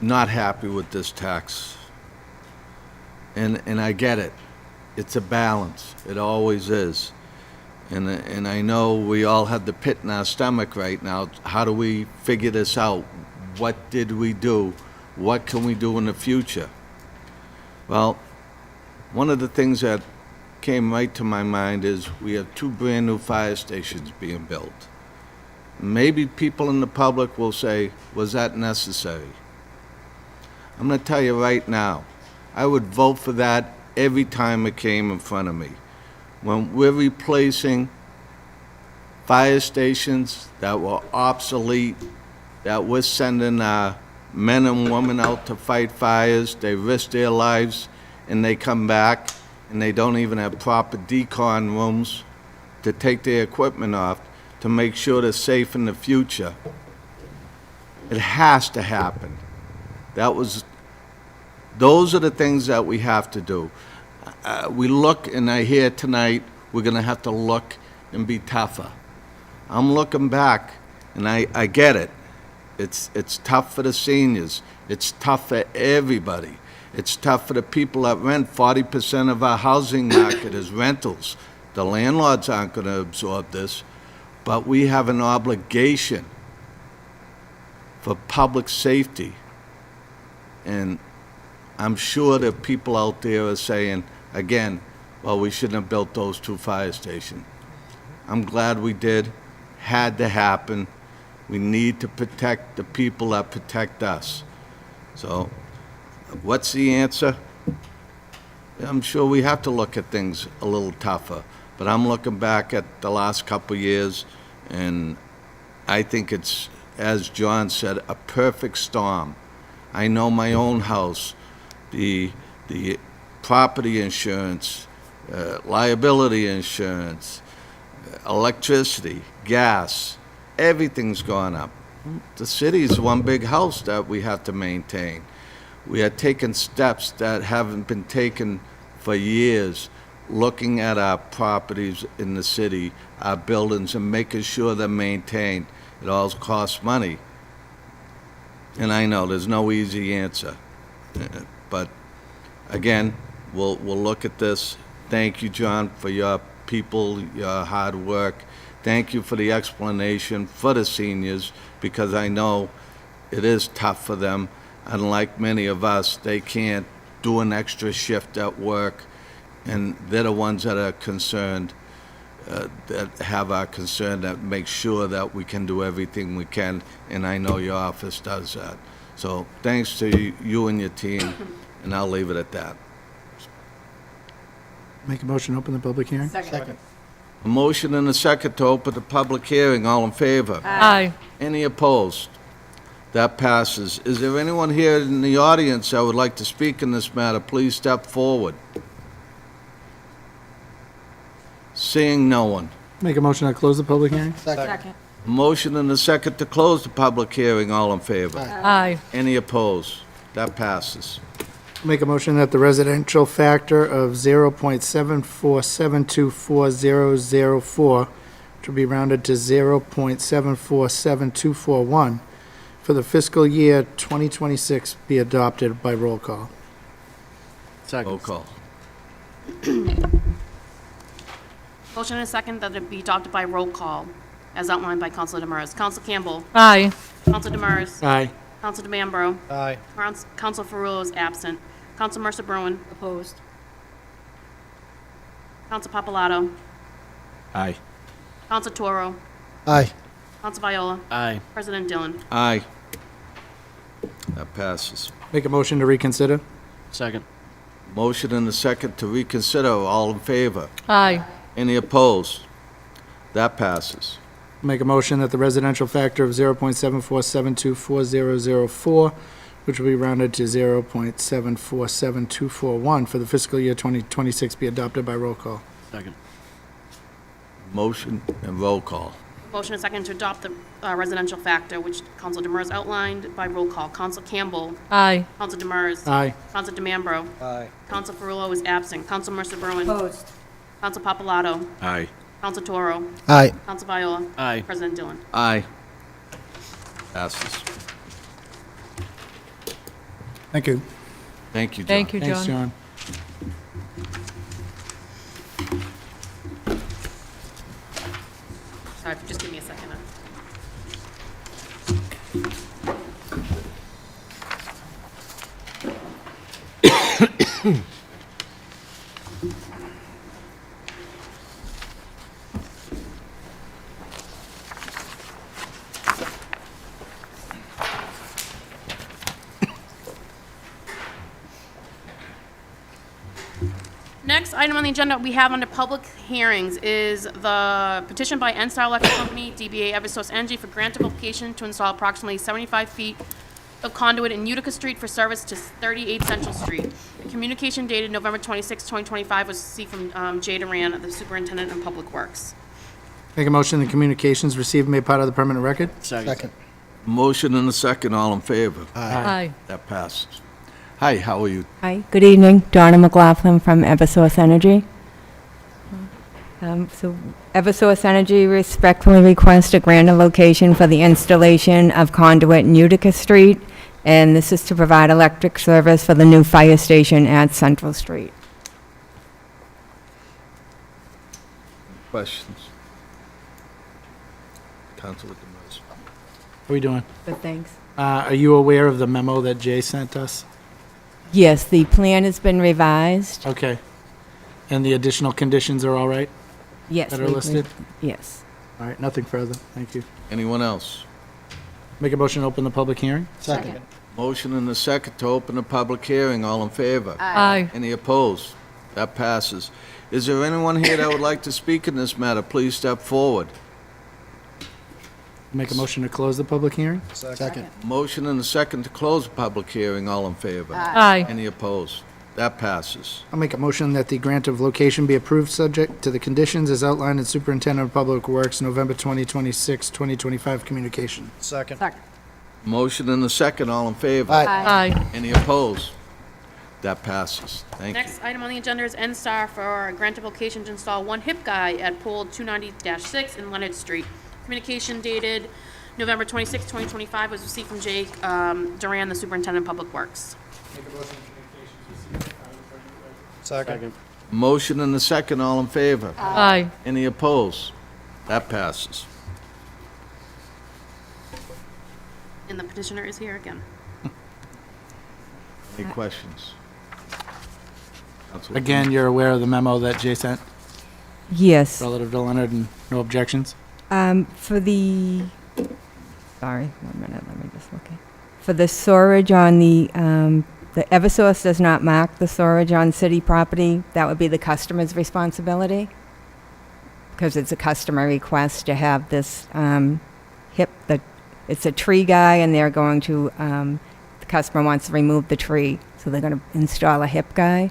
not happy with this tax. And I get it. It's a balance. It always is. And I know we all have the pit in our stomach right now. How do we figure this out? What did we do? What can we do in the future? Well, one of the things that came right to my mind is we have 2 brand-new fire stations being built. Maybe people in the public will say, was that necessary? I'm gonna tell you right now, I would vote for that every time it came in front of me. When we're replacing fire stations that were obsolete, that we're sending men and women out to fight fires, they risk their lives, and they come back, and they don't even have proper decon rooms to take their equipment off to make sure they're safe in the future. It has to happen. Those are the things that we have to do. We look, and I hear tonight, we're gonna have to look and be tougher. I'm looking back, and I get it. It's tough for the seniors. It's tough for everybody. It's tough for the people that rent. 40% of our housing market is rentals. The landlords aren't gonna absorb this, but we have an obligation for public safety. And I'm sure that people out there are saying, again, well, we shouldn't have built those 2 fire stations. I'm glad we did. Had to happen. We need to protect the people that protect us. So, what's the answer? I'm sure we have to look at things a little tougher, but I'm looking back at the last couple of years, and I think it's, as John said, a perfect storm. I know my own house, the property insurance, liability insurance, electricity, gas, everything's gone up. The city's one big house that we have to maintain. We are taking steps that haven't been taken for years, looking at our properties in the city, our buildings, and making sure they're maintained. It all costs money. And I know there's no easy answer. But again, we'll look at this. Thank you, John, for your people, your hard work. Thank you for the explanation for the seniors, because I know it is tough for them. Unlike many of us, they can't do an extra shift at work, and they're the ones that are concerned, that have our concern, that make sure that we can do everything we can, and I know your office does that. So thanks to you and your team, and I'll leave it at that. Make a motion, to open the public hearing? Second. A motion and a second to open the public hearing. All in favor? Aye. Any opposed? That passes. Is there anyone here in the audience that would like to speak in this matter? Please step forward. Seeing no one. Make a motion to close the public hearing? Second. A motion and a second to close the public hearing. All in favor? Aye. Any opposed? That passes. Make a motion that the residential factor of 0.74724004, which will be rounded to 0.747241, for the fiscal year 2026 be adopted by roll call. Second. Roll call. Motion and a second that it be adopted by roll call, as outlined by Councilor Demers. Council Campbell. Aye. Council Demers. Aye. Council DeMambro. Aye. Council Ferrullo is absent. Council Mercer Bruin. Opposed. Council Papalato. Aye. Council Toro. Aye. Council Viola. Aye. President Dillon. Aye. That passes. Make a motion to reconsider? Second. Motion and a second to reconsider. All in favor? Aye. Any opposed? That passes. Make a motion that the residential factor of 0.74724004, which will be rounded to 0.747241 for the fiscal year 2026 be adopted by roll call. Second. Motion and roll call. Motion and second to adopt the residential factor, which Council Demers outlined by roll call. Council Campbell. Aye. Council Demers. Aye. Council DeMambro. Aye. Council Ferrullo is absent. Council Mercer Bruin. Opposed. Council Papalato. Aye. Council Toro. Aye. Council Viola. Aye. President Dillon. Aye. Passes. Thank you. Thank you, John. Thank you, Thanks, John. John. Sorry, if you just give me a second. Next item on the agenda we have under public hearings is the petition by NSTAR Electric Company, DBA Eversource Energy, for grant of application to install approximately 75 feet of conduit in Utica Street for service to 38 Central Street. The communication dated November 26, 2025 was received from Jay Duran, the Superintendent of Public Works. Make a motion, the communications received and made part of the permanent record? Second. Motion and a second, all in favor? Aye. That passes. Hi, how are you? Hi, good evening. Donna McLaughlin from Eversource Energy. So Eversource Energy respectfully requests a grant of location for the installation of conduit in Utica Street, and this is to provide electric service for the new fire station at Central Street. Questions? Councilor Demers. How are we doing? But thanks. Are you aware of the memo that Jay sent us? Yes, the plan has been revised. Okay. And the additional conditions are all right? Yes. That are listed? Yes. All right, nothing further. Thank you. Anyone else? Make a motion to open the public hearing? Second. Motion and a second to open the public hearing, all in favor? Aye. Any opposed? That passes. Is there anyone here that would like to speak in this matter? Please step forward. Make a motion to close the public hearing? Second. Motion and a second to close the public hearing, all in favor? Aye. Any opposed? That passes. I'll make a motion that the grant of location be approved subject to the conditions as outlined in Superintendent of Public Works, November 2026, 2025 communication. Second. Motion and a second, all in favor? Aye. Any opposed? That passes. Thank you. Next item on the agenda is NSTAR for a grant of location to install one hip guy at pole 290-6 in Leonard Street. Communication dated November 26, 2025 was received from Jay Duran, the Superintendent of Public Works. Second. Motion and a second, all in favor? Aye. Any opposed? That passes. And the petitioner is here again. Any questions? Councilor Again, you're aware of the memo that Jay sent Yes. relative to Leonard and no objections? For the, sorry, 1 minute, let me just look at. For the storage on the Eversource does not mark the storage on city property. That would be the customer's responsibility. Because it's a customer request to have this it's a tree guy and they're going to, the customer wants to remove the tree. So they're going to install a hip guy.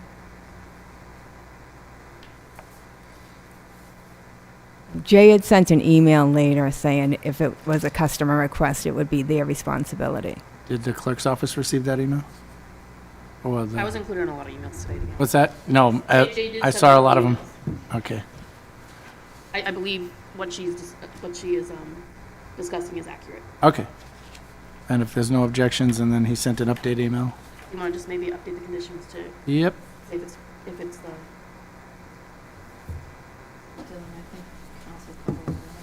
Jay had sent an email later saying if it was a customer request, it would be their responsibility. Did the clerk's office receive that email? Or the, I was included in a lot of emails today. what's that? No, Jay did I send saw a out lot of them. emails. Okay. I believe what she is discussing is accurate. Okay. And if there's no objections, and then he sent an update email? You want to just maybe update the conditions to Yep. say if it's the.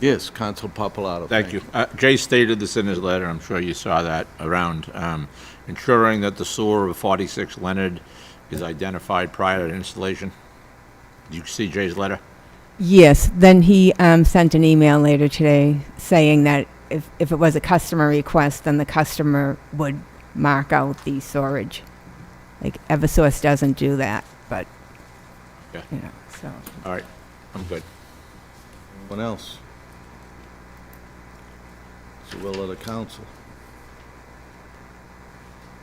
Yes, Council Papalato. Thank you. Jay stated this in his letter, I'm sure you saw that, around ensuring that the sewer of 46 Leonard is identified prior to installation. Did you see Jay's letter? Yes, then he sent an email later today saying that if it was a customer request, then the customer would mark out the storage. Like Eversource doesn't do that, but, Yeah. you know, so. All right, I'm good. Anyone else? It's the will of the council.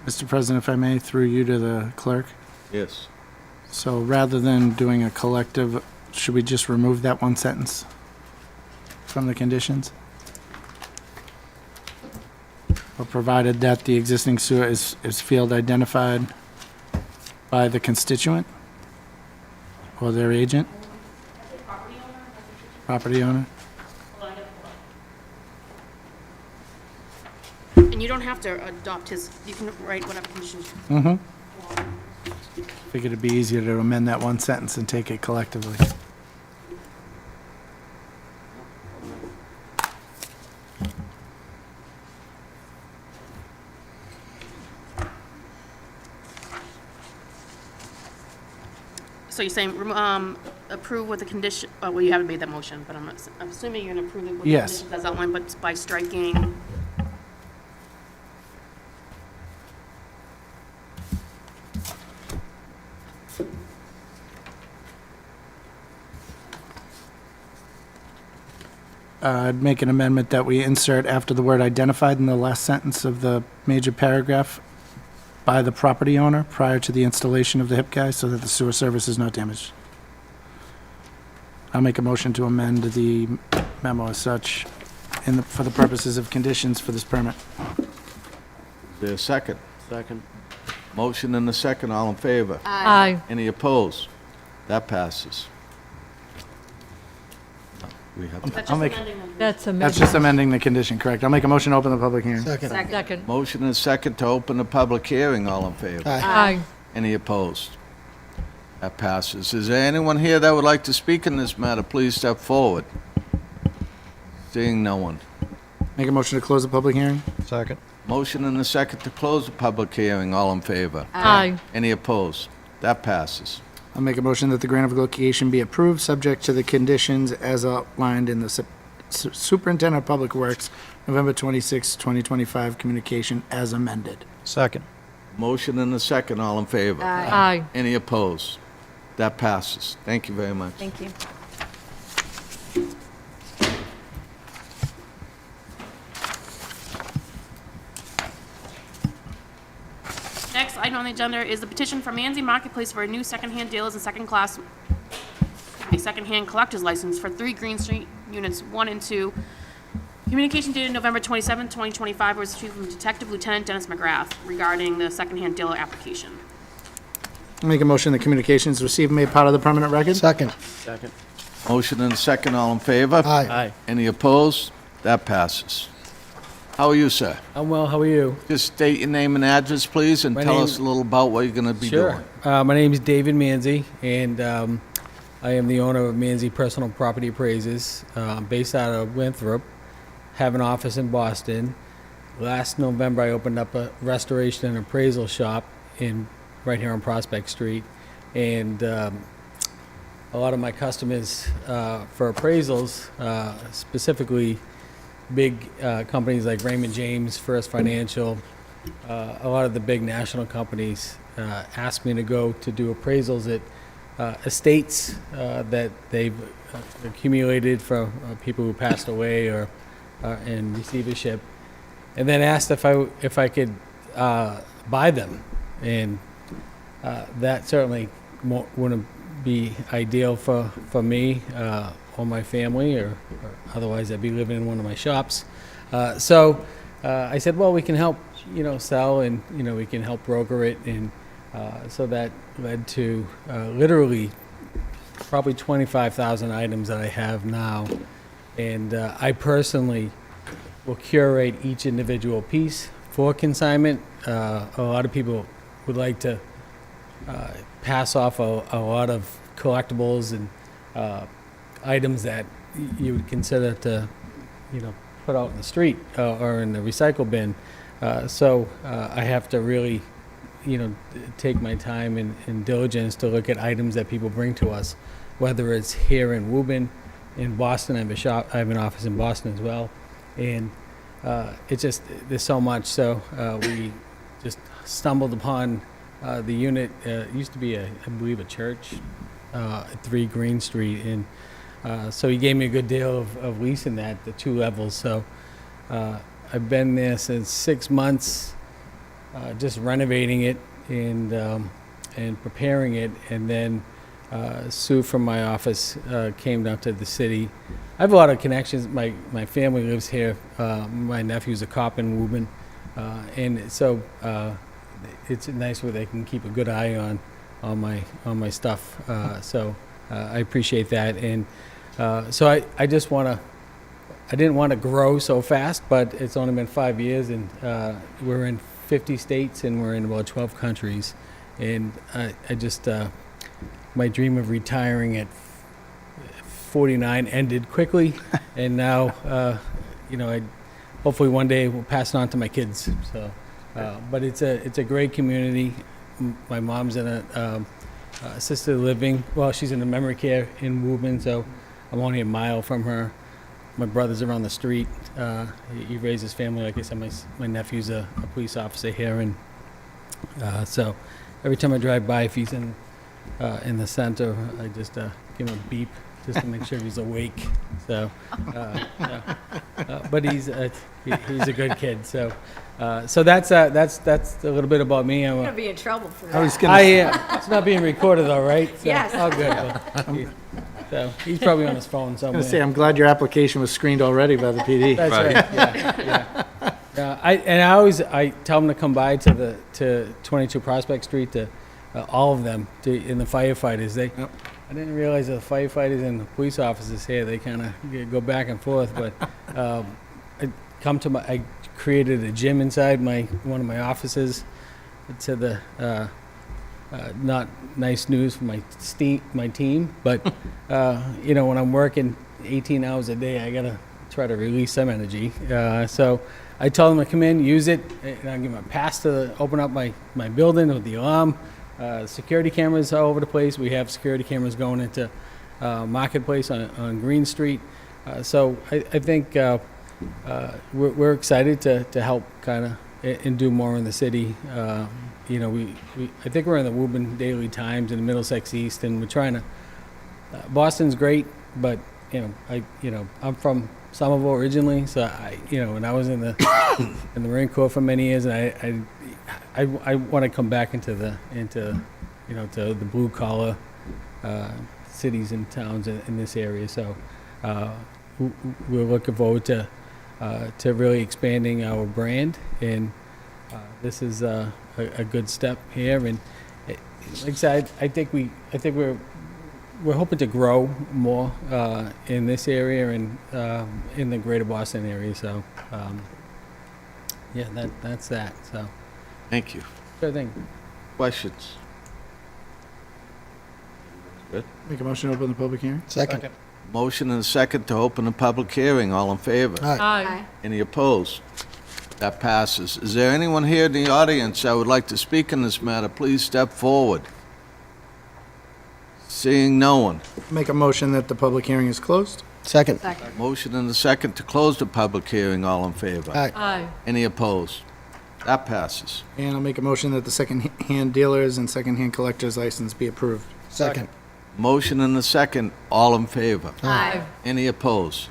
Mr. President, if I may, through you to the clerk. Yes. So rather than doing a collective, should we just remove that one sentence from the conditions? Or provided that the existing sewer is field identified by the constituent or their agent? Property owner? And you don't have to adopt his, you can write whatever conditions. Mm-hmm. Figured it'd be easier to amend that one sentence and take it collectively. So you're saying, approve with the condition, well, you haven't made that motion, but I'm assuming you're gonna approve it with the Yes. conditions as outlined, but by striking. I'd make an amendment that we insert after the word identified in the last sentence of the major paragraph by the property owner prior to the installation of the HIP guy so that the sewer service is not damaged. I'll make a motion to amend the memo as such for the purposes of conditions for this permit. Is there a second? Second. Motion and a second, all in favor? Aye. Any opposed? That passes. No, we have That's I'll just make- amending them. That's just amending the condition, correct? I'll make a motion to open the public hearing. Second. motion and a second to open the public hearing, all in favor? Aye. Any opposed? That passes. Is there anyone here that would like to speak in this matter? Please step forward. Seeing no one. Make a motion to close the public hearing? Second. Motion and a second to close the public hearing, all in favor? Aye. Any opposed? That passes. I'll make a motion that the grant of location be approved, subject to the conditions as outlined in the Superintendent of Public Works, November 26, 2025 communication as amended. Second. Motion and a second, all in favor? Aye. Any opposed? That passes. Thank you very much. Thank you. Next item on the agenda is the petition for Manzi Marketplace for a new secondhand dealers and second-class, a secondhand collector's license for 3 Green Street, Units 1 and 2. Communication dated November 27, 2025, was received from Detective Lieutenant Dennis McGrath regarding the secondhand dealer application. I'll make a motion that communications received made part of the permanent record. Second. Second. Motion and a second, all in favor? Aye. Aye. Any opposed? That passes. How are you, sir? I'm well, how are you? Just state your name and address, please, and My tell name- us a little about what you're going to be doing. My name is David Manzi, and I am the owner of Manzi Personal Property Appraisers. I'm based out of Winthrop, have an office in Boston. Last November, I opened up a restoration and appraisal shop right here on Prospect Street, and a lot of my customers for appraisals, specifically big companies like Raymond James, First Financial, a lot of the big national companies asked me to go to do appraisals at estates that they've accumulated from people who passed away or in receivership, and then asked if I could buy them, and that certainly wouldn't be ideal for me or my family, or otherwise I'd be living in one of my shops. So I said, well, we can help, sell, and we can help broker it, and so that led to literally probably 25,000 items that I have now, and I personally will curate each individual piece for consignment. A lot of people would like to pass off a lot of collectibles and items that you would consider to, put out in the street or in the recycle bin. So I have to really, take my time and diligence to look at items that people bring to us, whether it's here in Woburn, in Boston. I have an office in Boston as well, and it's just there's so much. So we just stumbled upon the unit. It used to be I believe a church at 3 Green Street, and so he gave me a good deal of leasing that, the 2 levels. So I've been there since 6 months, just renovating it and preparing it, and then Sue from my office came down to the city. I have a lot of connections. My family lives here. My nephew's a cop in Woburn, and so it's nice where they can keep a good eye on my stuff. So I appreciate that, and so I just want to. I didn't want to grow so fast, but it's only been 5 years, and we're in 50 states and we're in about 12 countries, and I just my dream of retiring at 49 ended quickly, and now I hopefully one day will pass it on to my kids. So, but it's a great community. My mom's in a assisted living. Well, she's in a memory care in Woburn, so I'm only a mile from her. My brother's around the street. He raised his family. Like I said, my nephew's a police officer here, and so every time I drive by, if he's in the center, I just give him a beep just to make sure he's awake. So, but he's a good kid. So, so that's a little bit about me. I'm gonna be in trouble for that. I was gonna, It's not being recorded though, right? So, Yes. Oh, good. So he's probably on his phone somewhere. say, I'm glad your application was screened already by the PD. That's right. Yeah. I always tell them to come by to 22 Prospect Street to all of them in the firefighters. I didn't realize the firefighters and the police officers here, they kind of go back and forth. But I created a gym inside one of my offices. It said the not nice news for my team, but when I'm working 18 hours a day, I gotta try to release some energy. So I told them to come in, use it, and I give them a pass to open up my building with the alarm. Security cameras all over the place. We have security cameras going into Marketplace on Green Street. So I think we're excited to help kind of and do more in the city. I think we're in the Woburn Daily Times and the Middlesex East, and we're trying to. Boston's great, but I'm from Somerville originally, so and I was in the Marine Corps for many years, and I want to come back into the blue collar cities and towns in this area. So we're looking forward to really expanding our brand, and this is a good step here. And like I said, I think we're hoping to grow more in this area and in the greater Boston area. So that's that. So Thank you. sure thing. Questions? Good. Make a motion to open the public hearing? Second. Motion and a second to open the public hearing. All in favor? Aye. Any opposed? That passes. Is there anyone here in the audience that would like to speak in this matter? Please step forward. Seeing no one. Make a motion that the public hearing is closed? Second. Motion and a second to close the public hearing. All in favor? Aye. Aye. Any opposed? That passes. And I'll make a motion that the second-hand dealers and second-hand collectors license be approved. Second. Motion and a second. All in favor? Aye. Any opposed?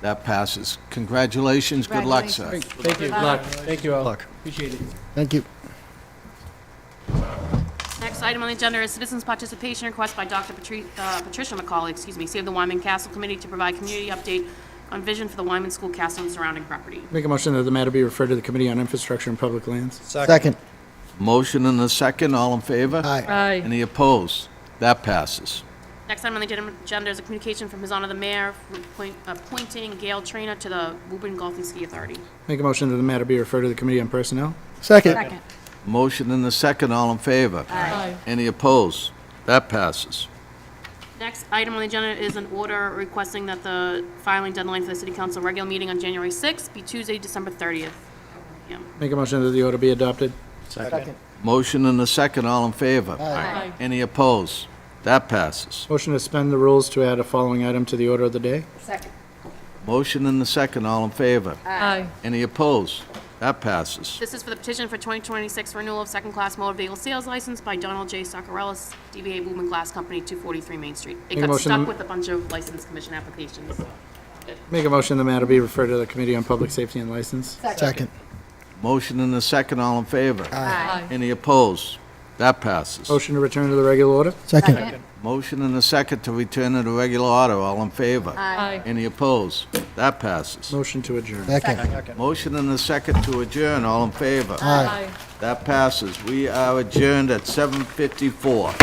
That passes. Congratulations. Good luck, sir. Great. Thank you. Good luck. Thank you all. Appreciate it. Thank you. Next item on the agenda is citizens' participation request by Dr. Patricia McCauley, Save the Wyman Castle Committee to provide community update on vision for the Wyman School Castle and surrounding property. Make a motion that the matter be referred to the Committee on Infrastructure and Public Lands. Second. Motion and a second. All in favor? Aye. Aye. Any opposed? That passes. Next item on the agenda is a communication from His Honor the Mayor appointing Gail Trainer to the Woburn Golf and Ski Authority. Make a motion that the matter be referred to the Committee on Personnel. Second. Second. Motion and a second. All in favor? Aye. Any opposed? That passes. Next item on the agenda is an order requesting that the filing deadline for the City Council regular meeting on January 6th be Tuesday, December 30th. Make a motion that the order be adopted. Second. Motion and a second. All in favor? Aye. Any opposed? That passes. Motion to suspend the rules to add a following item to the order of the day. Second. Motion and a second. All in favor? Aye. Any opposed? That passes. This is for the petition for 2026 renewal of second-class motor vehicle sales license by Donald J. Soccerellis, DBA Woburn Glass Company, 243 Main Street. It Make a got motion stuck to- with a bunch of license commission applications. Make a motion the matter be referred to the Committee on Public Safety and License. Second. Motion and a second. All in favor? Aye. Any opposed? That passes. Motion to return to the regular order. Second. Motion and a second to return to the regular order. All in favor? Aye. Any opposed? That passes. Motion to adjourn. Second. Motion and a second to adjourn. All in favor? Aye. That passes. We are adjourned at 7:54.